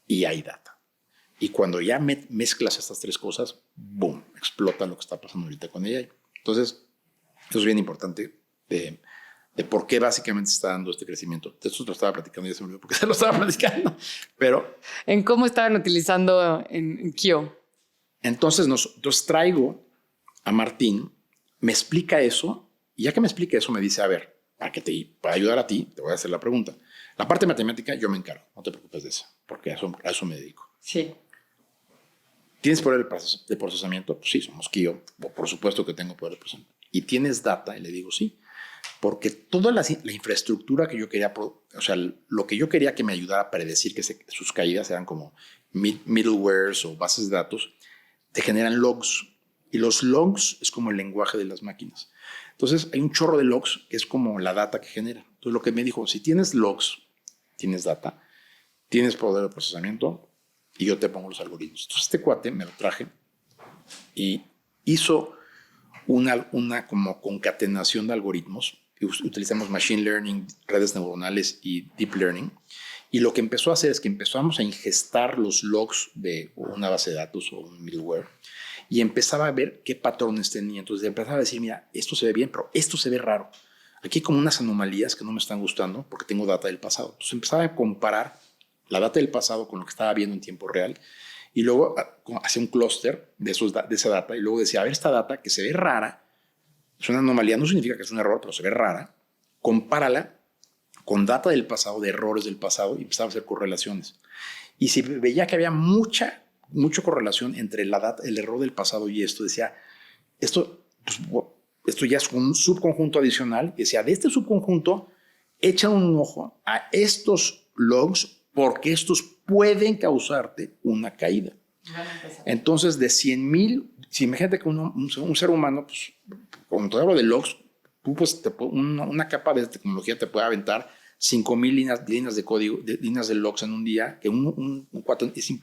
y hay data. Y cuando ya mezclas estas tres cosas, ¡boom!, explota lo que está pasando ahorita con AI. Entonces, eso es bien importante de por qué básicamente se está dando este crecimiento. De esto lo estaba platicando y ya se me olvidó porque se lo estaba platicando. Pero ¿en cómo estaban utilizando en Kio? Entonces traigo a Martín, me explica eso, y ya que me explica eso, me dice, a ver, para ayudar a ti, te voy a hacer la pregunta. La parte matemática yo me encargo, no te preocupes de eso, porque a eso me dedico. Sí. ¿Tienes poder de procesamiento? Pues sí, somos Kio, por supuesto que tengo poder de procesamiento. ¿Y tienes data? Y le digo, sí, porque toda la infraestructura que yo quería, o sea, lo que yo quería que me ayudara a predecir que sus caídas eran como middlewares o bases de datos, te generan logs. Y los logs es como el lenguaje de las máquinas. Entonces, hay un chorro de logs que es como la data que genera. Entonces, lo que me dijo, si tienes logs, tienes data, tienes poder de procesamiento y yo te pongo los algoritmos. Entonces, este cuate me lo traje y hizo una como concatenación de algoritmos. Utilizamos machine learning, redes neuronales y deep learning. Y lo que empezó a hacer es que empezamos a ingestar los logs de una base de datos o un middleware y empezaba a ver qué patrones tenía. Entonces empezaba a decir, mira, esto se ve bien, pero esto se ve raro. Aquí hay como unas anomalías que no me están gustando porque tengo data del pasado. Entonces empezaba a comparar la data del pasado con lo que estaba viendo en tiempo real y luego hacía un clúster de esa data y luego decía, a ver, esta data que se ve rara, es una anomalía, no significa que es un error, pero se ve rara, compárala con data del pasado, de errores del pasado, y empezaba a hacer correlaciones. Y si veía que había mucha correlación entre el error del pasado y esto, decía, esto ya es un subconjunto adicional, y decía, de este subconjunto, echa un ojo a estos logs, porque estos pueden causarte una caída. Entonces, de 100,000, si imagínate que un ser humano, pues, cuando te hablo de logs, tú, pues, una capa de tecnología te puede aventar 5,000 líneas de código, líneas de logs en un día, que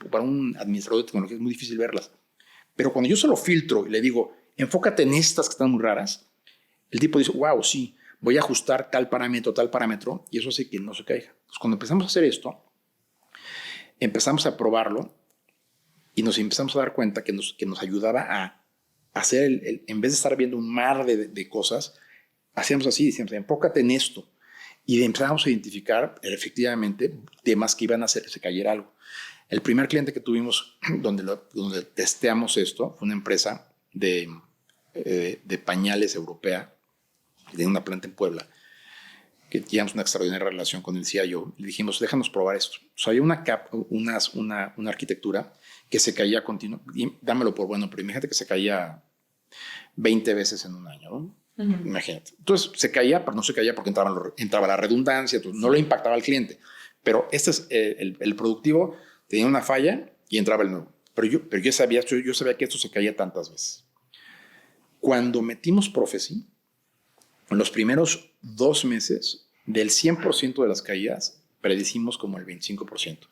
para un administrador de tecnología es muy difícil verlas. Pero cuando yo se lo filtro y le digo, enfócate en estas que están muy raras, el tipo dice, wow, sí, voy a ajustar tal parámetro, y eso hace que no se caiga. Entonces, cuando empezamos a hacer esto, empezamos a probarlo y nos empezamos a dar cuenta que nos ayudaba a hacer, en vez de estar viendo un mar de cosas, hacíamos así, decíamos, enfócate en esto. Y empezamos a identificar efectivamente temas que iban a hacer que se cayera algo. El primer cliente que tuvimos donde testeamos esto fue una empresa de pañales europea, de una planta en Puebla, que teníamos una extraordinaria relación con el CIO. Le dijimos, déjanos probar esto. O sea, había una arquitectura que se caía continuo, dámelo por bueno, pero imagínate que se caía 20 veces en un año, ¿no? Uh-huh. Imagínate. Entonces se caía, pero no se caía porque entraba la redundancia, entonces no lo impactaba al cliente. Pero este es el productivo, tenía una falla y entraba el nuevo. Pero yo sabía que esto se caía tantas veces. Cuando metimos Prophecy, en los primeros 2 meses, del 100% de las caídas, predicimos como el 25%.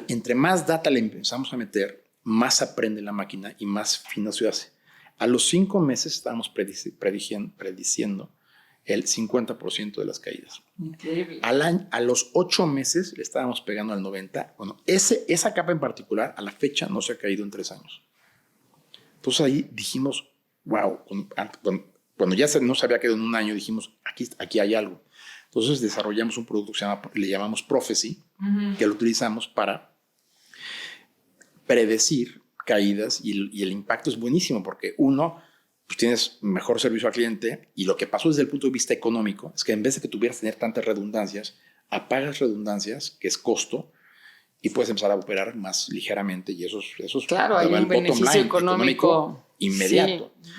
Entre más data le empezamos a meter, más aprende la máquina y más fino se hace. A los 5 meses estábamos prediciendo el 50% de las caídas. Increíble. A los 8 meses le estábamos pegando al 90%. Bueno, esa capa en particular, a la fecha, no se ha caído en 3 años. Entonces ahí dijimos, wow, cuando ya no se había caído en un año, dijimos, aquí hay algo. Entonces desarrollamos un producto que le llamamos Prophecy, uh-huh, que lo utilizamos para predecir caídas y el impacto es buenísimo porque uno, pues tienes mejor servicio al cliente y lo que pasó desde el punto de vista económico es que en vez de que tuvieras que tener tantas redundancias, apagas redundancias, que es costo, y puedes empezar a operar más ligeramente y eso claro, hay un beneficio económico inmediato. Sí.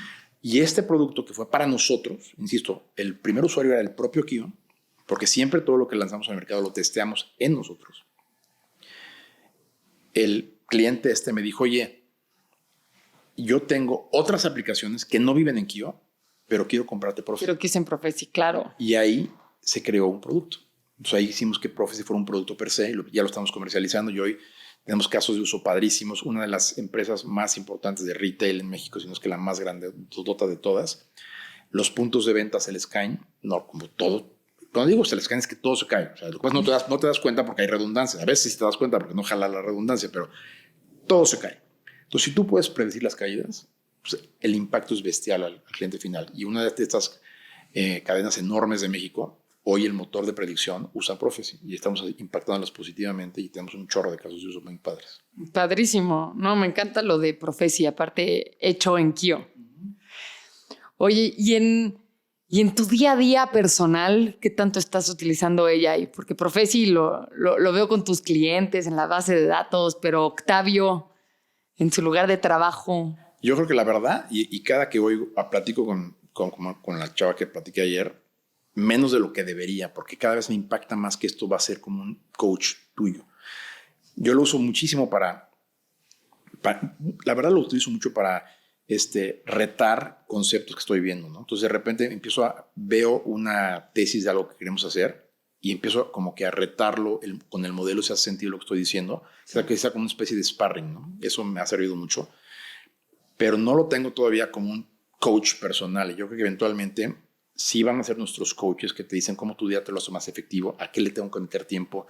Y este producto que fue para nosotros, insisto, el primer usuario era el propio Kio, porque siempre todo lo que lanzamos al mercado lo testeamos en nosotros. El cliente me dijo, oye, yo tengo otras aplicaciones que no viven en Kio, pero quiero comprarte Prophecy. Quiero que usen Prophecy, claro. Y ahí se creó un producto. Entonces ahí hicimos que Prophecy fuera un producto per se, ya lo estamos comercializando y hoy tenemos casos de uso padrísimos. Una de las empresas más importantes de retail en México, si no es que la más grande, dota de todas. Los puntos de venta se les caen, no como todo. Cuando digo se les caen es que todo se cae. O sea, después no te das cuenta porque hay redundancia. A veces sí te das cuenta porque no jala la redundancia, pero todo se cae. Entonces, si tú puedes predecir las caídas, pues el impacto es bestial al cliente final. Y una de estas cadenas enormes de México, hoy el motor de predicción usa Prophecy y estamos impactándolas positivamente y tenemos un chorro de casos de uso muy padres. Padrísimo. No, me encanta lo de Prophecy, aparte hecho en Kio. Oye, y en tu día a día personal, ¿qué tanto estás utilizando AI? Porque Prophecy lo veo con tus clientes en la base de datos, pero Octavio, en su lugar de trabajo. Yo creo que la verdad, y cada que voy platico con la chava que platiqué ayer, menos de lo que debería, porque cada vez me impacta más que esto va a ser como un coach tuyo. Yo lo uso muchísimo para la verdad lo utilizo mucho para retar conceptos que estoy viendo, ¿no? Entonces de repente veo una tesis de algo que queremos hacer y empiezo como que a retarlo con el modelo, si hace sentido lo que estoy diciendo, o sea, que sea como una especie de sparring, ¿no? Eso me ha servido mucho, pero no lo tengo todavía como un coach personal. Yo creo que eventualmente sí van a ser nuestros coaches que te dicen cómo tu día te lo hace más efectivo, a qué le tengo que meter tiempo,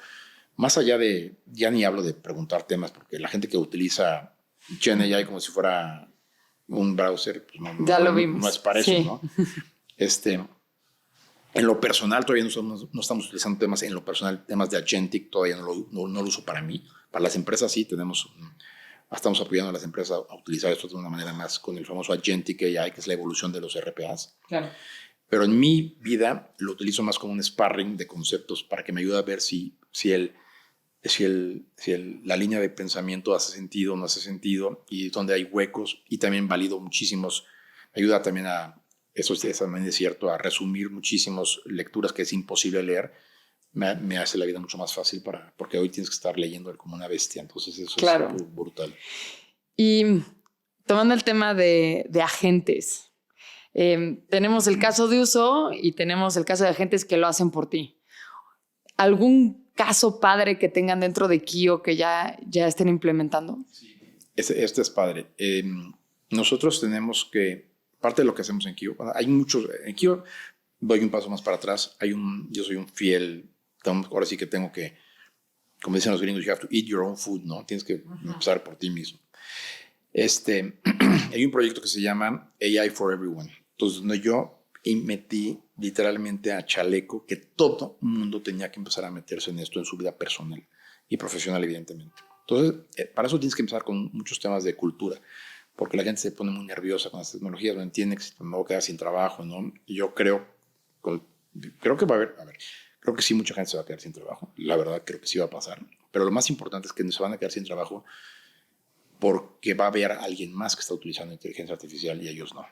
más allá de, ya ni hablo de preguntar temas, porque la gente que utiliza GenAI como si fuera un browser, pues lo vimos. No es para eso, sí. ¿no? En lo personal todavía no estamos utilizando temas, en lo personal temas de agentic todavía no lo uso para mí. Para las empresas sí, estamos apoyando a las empresas a utilizar esto de una manera más con el famoso agentic AI, que es la evolución de los RPAs. Claro. Pero en mi vida lo utilizo más como un sparring de conceptos para que me ayude a ver si la línea de pensamiento hace sentido o no hace sentido y donde hay huecos, y también valido muchísimos, ayuda también eso también es cierto, a resumir muchísimas lecturas que es imposible leer. Me hace la vida mucho más fácil porque hoy tienes que estar leyendo como una bestia, entonces eso claro. Es brutal. Y tomando el tema de agentes, tenemos el caso de uso y tenemos el caso de agentes que lo hacen por ti. ¿Algún caso padre que tengan dentro de Kio que ya estén implementando? Sí. Este es padre. Nosotros tenemos que, parte de lo que hacemos en Kio, hay muchos, en Kio doy un paso más para atrás, yo soy un fiel, ahora sí que tengo que, como dicen los gringos, you have to eat your own food, ¿no? Tienes que empezar por ti mismo. Hay un proyecto que se llama AI for Everyone, entonces donde yo metí literalmente a chaleco que todo el mundo tenía que empezar a meterse en esto en su vida personal y profesional, evidentemente. Entonces, para eso tienes que empezar con muchos temas de cultura, porque la gente se pone muy nerviosa con las tecnologías, no entiende que me voy a quedar sin trabajo, ¿no? Y yo creo que va a haber, creo que sí mucha gente se va a quedar sin trabajo, la verdad creo que sí va a pasar, pero lo más importante es que no se van a quedar sin trabajo porque va a haber alguien más que está utilizando inteligencia artificial y ellos no.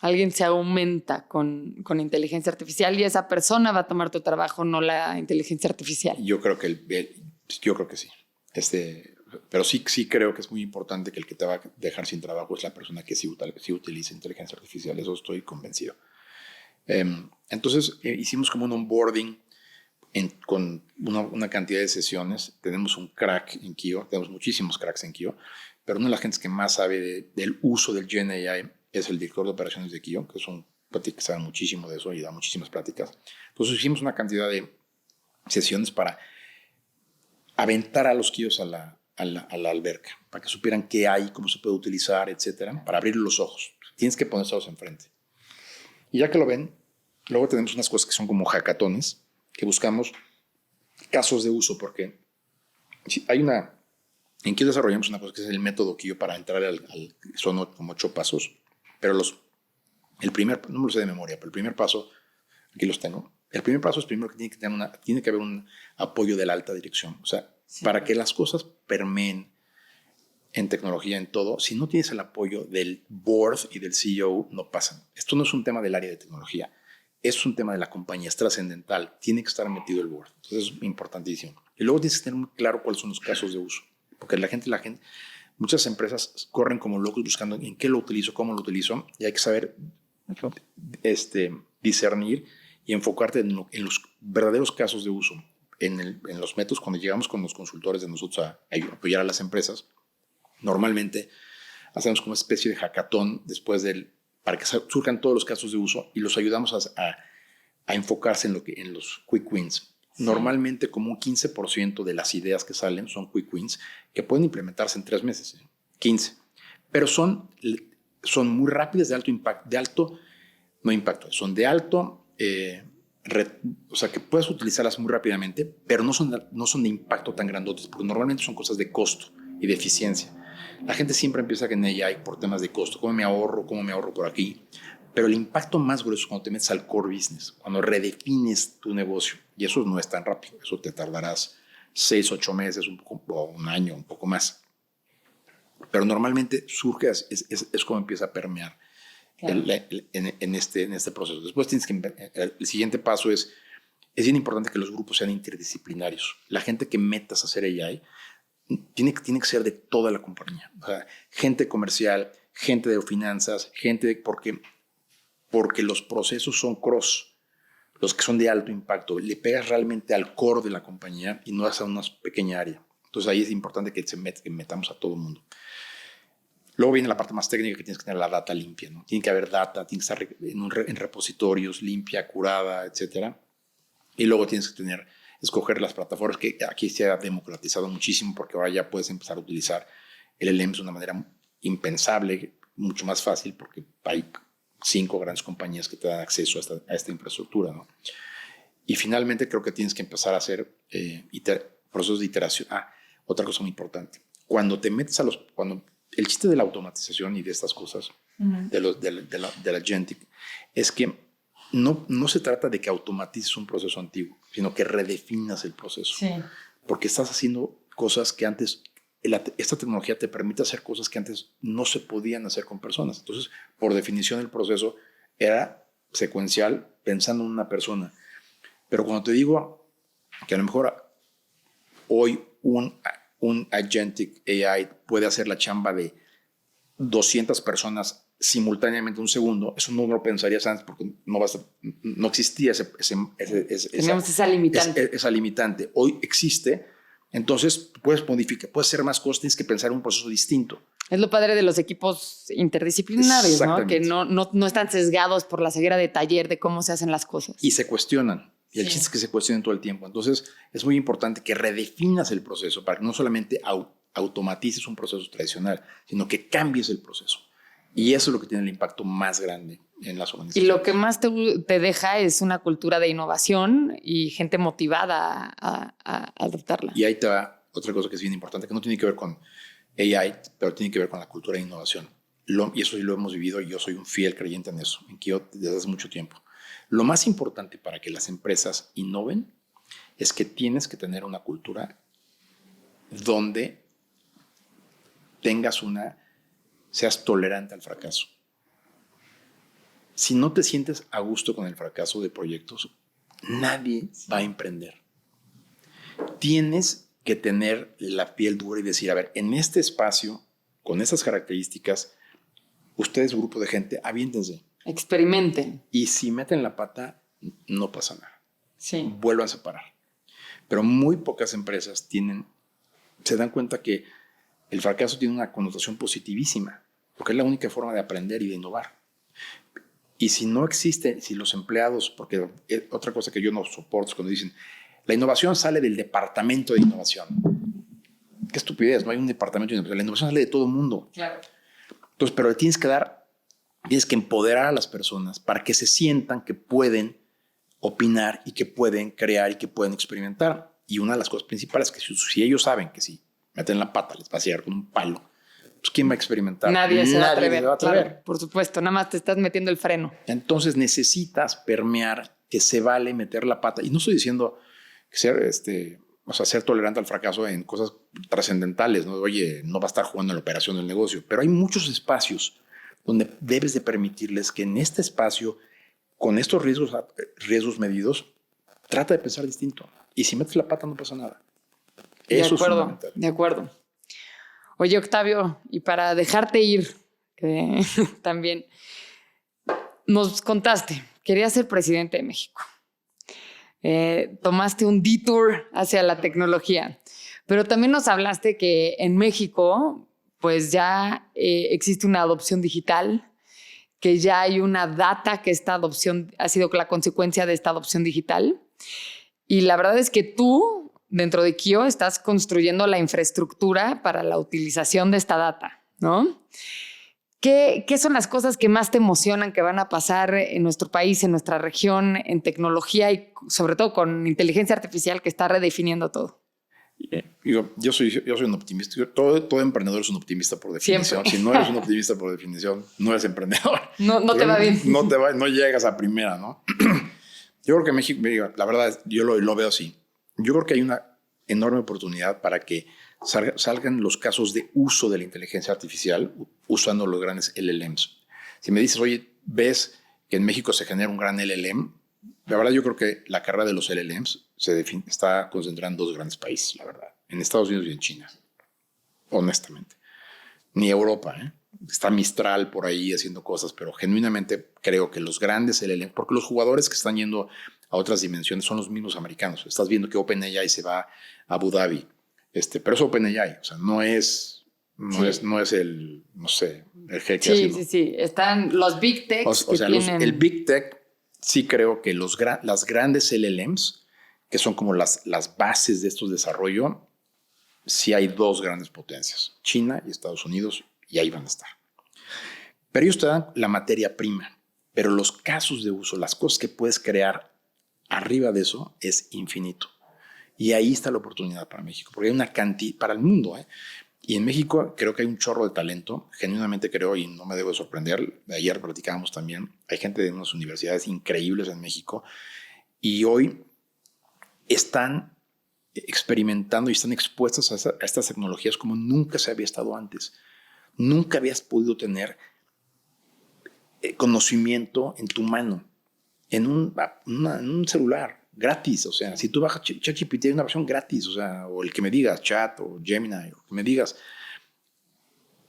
Alguien se aumenta con inteligencia artificial y esa persona va a tomar tu trabajo, no la inteligencia artificial. Yo creo que sí. Pero sí creo que es muy importante que el que te va a dejar sin trabajo es la persona que sí utiliza inteligencia artificial. Eso estoy convencido. Entonces hicimos como un onboarding con una cantidad de sesiones. Tenemos un crack en Kio, tenemos muchísimos cracks en Kio, pero una de las gentes que más sabe del uso del GenAI es el director de operaciones de Kio, que es un que sabe muchísimo de eso y da muchísimas pláticas. Entonces hicimos una cantidad de sesiones para aventar a los Kios a la alberca, para que supieran qué hay, cómo se puede utilizar, etcétera, para abrir los ojos. Tienes que ponérselos enfrente. Y ya que lo ven, luego tenemos unas cosas que son como hackatones, que buscamos casos de uso, porque hay una En Kio desarrollamos una cosa que es el método Kio para entrar son como 8 pasos, pero el primer, no me lo sé de memoria, pero el primer paso, aquí los tengo. El primer paso es primero que tiene que haber un apoyo de la alta dirección. O sea, para que las cosas permeen en tecnología, en todo, si no tienes el apoyo del board y del CEO, no pasan. Esto no es un tema del área de tecnología, es un tema de la compañía, es trascendental. Tiene que estar metido el board. Entonces es importantísimo. Y luego tienes que tener muy claro cuáles son los casos de uso. Porque la gente, muchas empresas corren como locos buscando en qué lo utilizo, cómo lo utilizo, y hay que saber discernir y enfocarte en los verdaderos casos de uso. En los métodos, cuando llegamos con los consultores de nosotros a apoyar a las empresas, normalmente hacemos como una especie de hackathon para que surjan todos los casos de uso y los ayudamos a enfocarse en los quick wins. Sí. Normalmente como un 15% de las ideas que salen son quick wins que pueden implementarse en 3 meses, 15. Pero son muy rápidas, de alto impacto, son de alto, o sea que puedes utilizarlas muy rápidamente, pero no son de impacto tan grandotes, porque normalmente son cosas de costo y de eficiencia. La gente siempre empieza en AI por temas de costo, cómo me ahorro por aquí. Pero el impacto más grueso es cuando te metes al core business, cuando redefines tu negocio. Y eso no es tan rápido, eso te tardarás 6, 8 meses, o un año, un poco más. Pero normalmente surge, es como empieza a permear claro. en este proceso. Después el siguiente paso es bien importante que los grupos sean interdisciplinarios. La gente que metas a hacer AI tiene que ser de toda la compañía. O sea, gente comercial, gente de finanzas, porque los procesos son cross, los que son de alto impacto. Le pegas realmente al core de la compañía y no a una pequeña área. Entonces ahí es importante que metamos a todo el mundo. Luego viene la parte más técnica, que tienes que tener la data limpia, ¿no? Tiene que haber data, tiene que estar en repositorios, limpia, curada, etc. Y luego tienes que escoger las plataformas, que aquí se ha democratizado muchísimo, porque ahora ya puedes empezar a utilizar LLMs de una manera impensable, mucho más fácil, porque hay 5 grandes compañías que te dan acceso a esta infraestructura, ¿no? Y finalmente creo que tienes que empezar a hacer procesos de iteración. Otra cosa muy importante. Cuando te metes cuando el chiste de la automatización y de estas cosas, de la agentic, es que no se trata de que automatices un proceso antiguo, sino que redefinas el proceso. Sí. Porque estás haciendo cosas que antes, esta tecnología te permite hacer cosas que antes no se podían hacer con personas. Entonces, por definición, el proceso era secuencial, pensando en una persona. Pero cuando te digo que a lo mejor hoy un agentic AI puede hacer la chamba de 200 personas simultáneamente un segundo, eso no lo pensarías antes, porque no existía Teníamos esa limitante. Esa limitante. Hoy existe, entonces puedes ser más cosas, tienes que pensar en un proceso distinto. Es lo padre de los equipos interdisciplinarios, ¿no? Que no están sesgados por la ceguera de taller de cómo se hacen las cosas. Y se cuestionan. Y el chiste es que se cuestionen todo el tiempo. Entonces, es muy importante que redefinas el proceso para que no solamente automatices un proceso tradicional, sino que cambies el proceso. Y eso es lo que tiene el impacto más grande en las organizaciones. Y lo que más te deja es una cultura de innovación y gente motivada a adoptarla. Y ahí te va otra cosa que es bien importante, que no tiene que ver con AI, pero tiene que ver con la cultura de innovación. Y eso sí lo hemos vivido y yo soy un fiel creyente en eso, en Kio desde hace mucho tiempo. Lo más importante para que las empresas innoven es que tienes que tener una cultura donde seas tolerante al fracaso. Si no te sientes a gusto con el fracaso de proyectos, nadie va a emprender. Tienes que tener la piel dura y decir, a ver, en este espacio, con esas características, ustedes, grupo de gente, aviéntense. Experimenten. Y si meten la pata, no pasa nada. Sí. Vuelvan a parar. Pero muy pocas empresas se dan cuenta que el fracaso tiene una connotación positivísima, porque es la única forma de aprender y de innovar. Y si no existe, si los empleados, porque otra cosa que yo no soporto es cuando dicen, la innovación sale del departamento de innovación. Qué estupidez, no hay un departamento de innovación. La innovación sale de todo el mundo. Claro. Entonces, pero tienes que empoderar a las personas para que se sientan que pueden opinar y que pueden crear y que pueden experimentar. Y una de las cosas principales es que si ellos saben que sí, meten la pata, les vas a llegar con un palo. Pues ¿quién va a experimentar? Nadie se va a atrever. Claro, por supuesto, nada más te estás metiendo el freno. Entonces necesitas permear que se vale meter la pata. Y no estoy diciendo que ser tolerante al fracaso en cosas trascendentales, ¿no? Oye, no va a estar jugando en la operación del negocio, pero hay muchos espacios donde debes de permitirles que en este espacio, con estos riesgos medidos, trata de pensar distinto. Y si metes la pata no pasa nada. Eso es fundamental. De acuerdo. Oye, Octavio, y para dejarte ir, también nos contaste, querías ser presidente de México. Tomaste un detour hacia la tecnología, pero también nos hablaste que en México pues ya existe una adopción digital, que ya hay una data que esta adopción ha sido la consecuencia de esta adopción digital. Y la verdad es que tú, dentro de Kio, estás construyendo la infraestructura para la utilización de esta data, ¿no? ¿Qué son las cosas que más te emocionan que van a pasar en nuestro país, en nuestra región, en tecnología y sobre todo con inteligencia artificial que está redefiniendo todo? Yo soy un optimista. Todo emprendedor es un optimista por definición. Siempre. Si no eres un optimista por definición, no eres emprendedor. No te va bien. No llegas a primera, ¿no? Yo creo que México, la verdad, yo lo veo así. Yo creo que hay una enorme oportunidad para que salgan los casos de uso de la inteligencia artificial usando los grandes LLMs. Si me dices, oye, ves que en México se genera un gran LLM, la verdad yo creo que la carrera de los LLMs está concentrada en dos grandes países, la verdad, en Estados Unidos y en China, honestamente. Ni Europa, ¿eh? Está Mistral por ahí haciendo cosas, pero genuinamente creo que los grandes LLMs, porque los jugadores que están yendo a otras dimensiones son los mismos americanos. Estás viendo que OpenAI se va a Abu Dhabi, pero es OpenAI, o sea, no es el, no sé, el jeque. Sí. Están los Big Techs el Big Tech, sí creo que las grandes LLMs, que son como las bases de estos desarrollos, sí hay dos grandes potencias, China y Estados Unidos, y ahí van a estar. Pero ellos te dan la materia prima, pero los casos de uso, las cosas que puedes crear arriba de eso es infinito. Y ahí está la oportunidad para México, porque hay una cantidad para el mundo, ¿eh? Y en México creo que hay un chorro de talento, genuinamente creo, y no me debo sorprender. Ayer platicábamos también, hay gente de unas universidades increíbles en México y hoy están experimentando y están expuestos a estas tecnologías como nunca se había estado antes. Nunca habías podido tener conocimiento en tu mano, en un celular, gratis. O sea, si tú bajas ChatGPT, hay una versión gratis, o sea, o el que me digas, Chat o Gemini, o que me digas.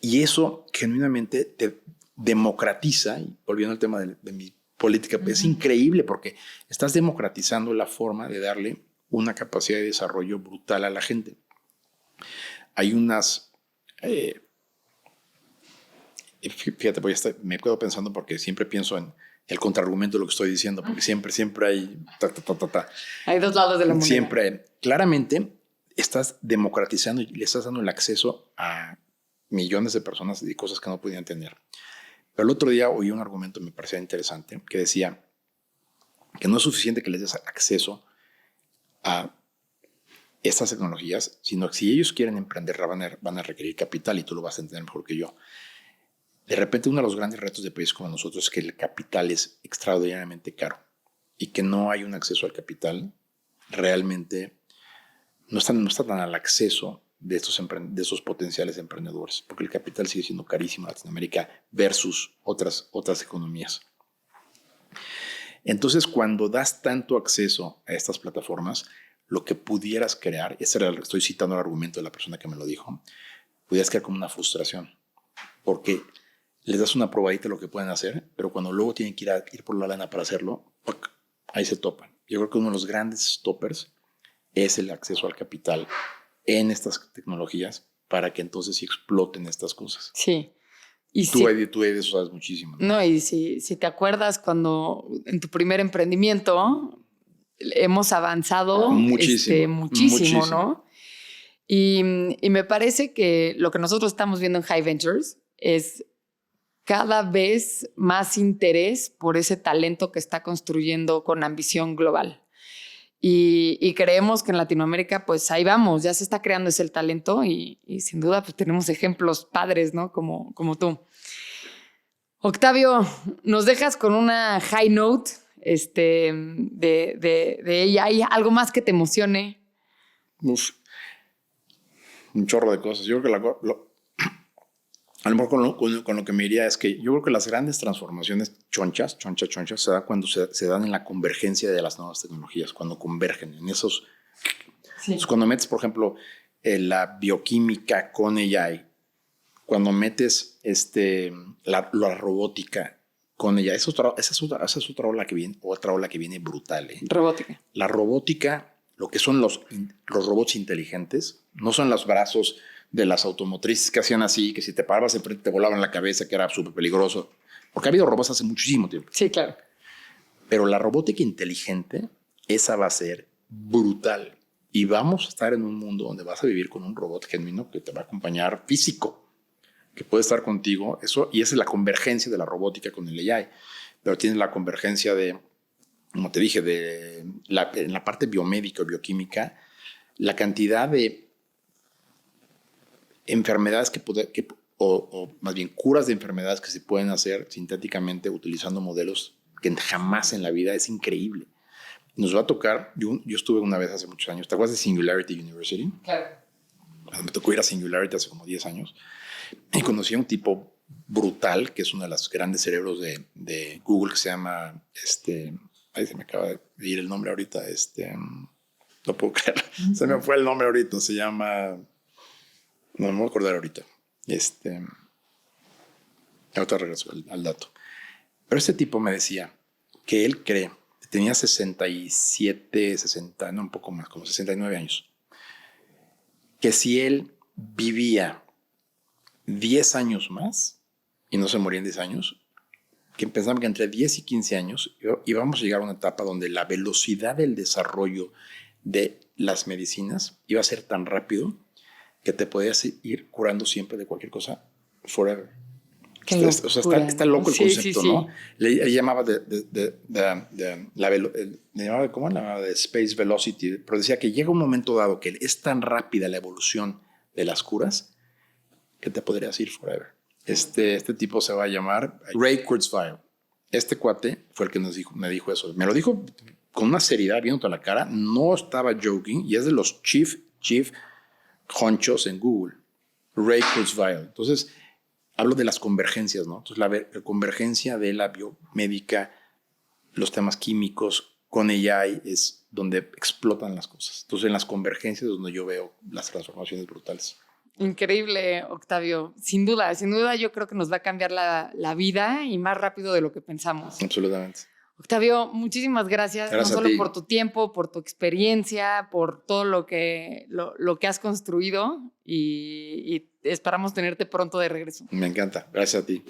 Y eso genuinamente te democratiza, y volviendo al tema de mi política, pues es increíble porque estás democratizando la forma de darle una capacidad de desarrollo brutal a la gente. Hay unas... fíjate, me quedo pensando porque siempre pienso en el contraargumento de lo que estoy diciendo, porque siempre hay... Hay dos lados de la moneda. Siempre. Claramente estás democratizando y le estás dando el acceso a millones de personas y cosas que no podían tener. Pero el otro día oí un argumento que me parecía interesante, que decía que no es suficiente que les des acceso a estas tecnologías, sino que si ellos quieren emprender van a requerir capital, y tú lo vas a entender mejor que yo. De repente uno de los grandes retos de países como nosotros es que el capital es extraordinariamente caro y que no hay un acceso al capital realmente, no está tan al acceso de esos potenciales emprendedores, porque el capital sigue siendo carísimo en Latinoamérica versus otras economías. Entonces, cuando das tanto acceso a estas plataformas, lo que pudieras crear, estoy citando el argumento de la persona que me lo dijo, pudieras crear como una frustración, porque les das una probadita de lo que pueden hacer, pero cuando luego tienen que ir por la lana para hacerlo, ahí se topan. Yo creo que uno de los grandes stoppers es el acceso al capital en estas tecnologías para que entonces sí exploten estas cosas. Sí. Y tú de eso sabes muchísimo. No, y si te acuerdas cuando en tu primer emprendimiento hemos avanzado muchísimo, ¿no? Y me parece que lo que nosotros estamos viendo en High Ventures es cada vez más interés por ese talento que está construyendo con ambición global. Y creemos que en Latinoamérica, pues ahí vamos, ya se está creando ese el talento y sin duda pues tenemos ejemplos padres, ¿no? Como tú. Octavio, nos dejas con una high note de ella. ¿Hay algo más que te emocione? Uf, un chorro de cosas. Yo creo que a lo mejor con lo que me iría es que yo creo que las grandes transformaciones chonchas, se da cuando se dan en la convergencia de las nuevas tecnologías, cuando convergen en esos. Sí. Entonces, cuando metes, por ejemplo, la bioquímica con AI, cuando metes la robótica con ella, esa es otra ola que viene brutal. Robótica. La robótica, lo que son los robots inteligentes, no son los brazos de las automotrices que hacían así, que si te parabas enfrente te volaban la cabeza, que era súper peligroso. Porque ha habido robots hace muchísimo tiempo. Sí, claro. Pero la robótica inteligente, esa va a ser brutal. Y vamos a estar en un mundo donde vas a vivir con un robot genuino que te va a acompañar físico, que puede estar contigo. Eso, y esa es la convergencia de la robótica con el AI. Pero tienes la convergencia de, como te dije, en la parte biomédica o bioquímica, la cantidad de enfermedades o más bien curas de enfermedades que se pueden hacer sintéticamente utilizando modelos que jamás en la vida es increíble. Nos va a tocar, yo estuve una vez hace muchos años, ¿te acuerdas de Singularity University? Claro. Me tocó ir a Singularity hace como 10 años y conocí a un tipo brutal que es uno de los grandes cerebros de Google que se llama, ahí se me acaba de ir el nombre ahorita, no puedo creer, se me fue el nombre ahorita, se llama... No me voy a acordar ahorita. Ahorita regreso al dato. Pero este tipo me decía que él cree, tenía 67, 60, no un poco más, como 69 años, que si él vivía 10 años más y no se moría en 10 años, que pensaba que entre 10 y 15 años íbamos a llegar a una etapa donde la velocidad del desarrollo de las medicinas iba a ser tan rápido que te podías ir curando siempre de cualquier cosa forever. O sea, está loco el concepto, ¿no? Le llamaba ¿cómo le llamaba? De space velocity, pero decía que llega un momento dado que es tan rápida la evolución de las curas que te podrías ir forever. Este tipo se va a llamar Ray Kurzweil. Este cuate fue el que me dijo eso. Me lo dijo con una seriedad, viéndote a la cara. No estaba joking y es de los chief honchos en Google, Ray Kurzweil. Entonces, hablo de las convergencias, ¿no? Entonces, la convergencia de la biomédica, los temas químicos con AI es donde explotan las cosas. Entonces, en las convergencias es donde yo veo las transformaciones brutales. Increíble, Octavio. Sin duda, yo creo que nos va a cambiar la vida y más rápido de lo que pensamos. Absolutamente. Octavio, muchísimas gracias no solo por tu tiempo, por tu experiencia, por todo lo que has construido y esperamos tenerte pronto de regreso. Me encanta. Gracias a ti.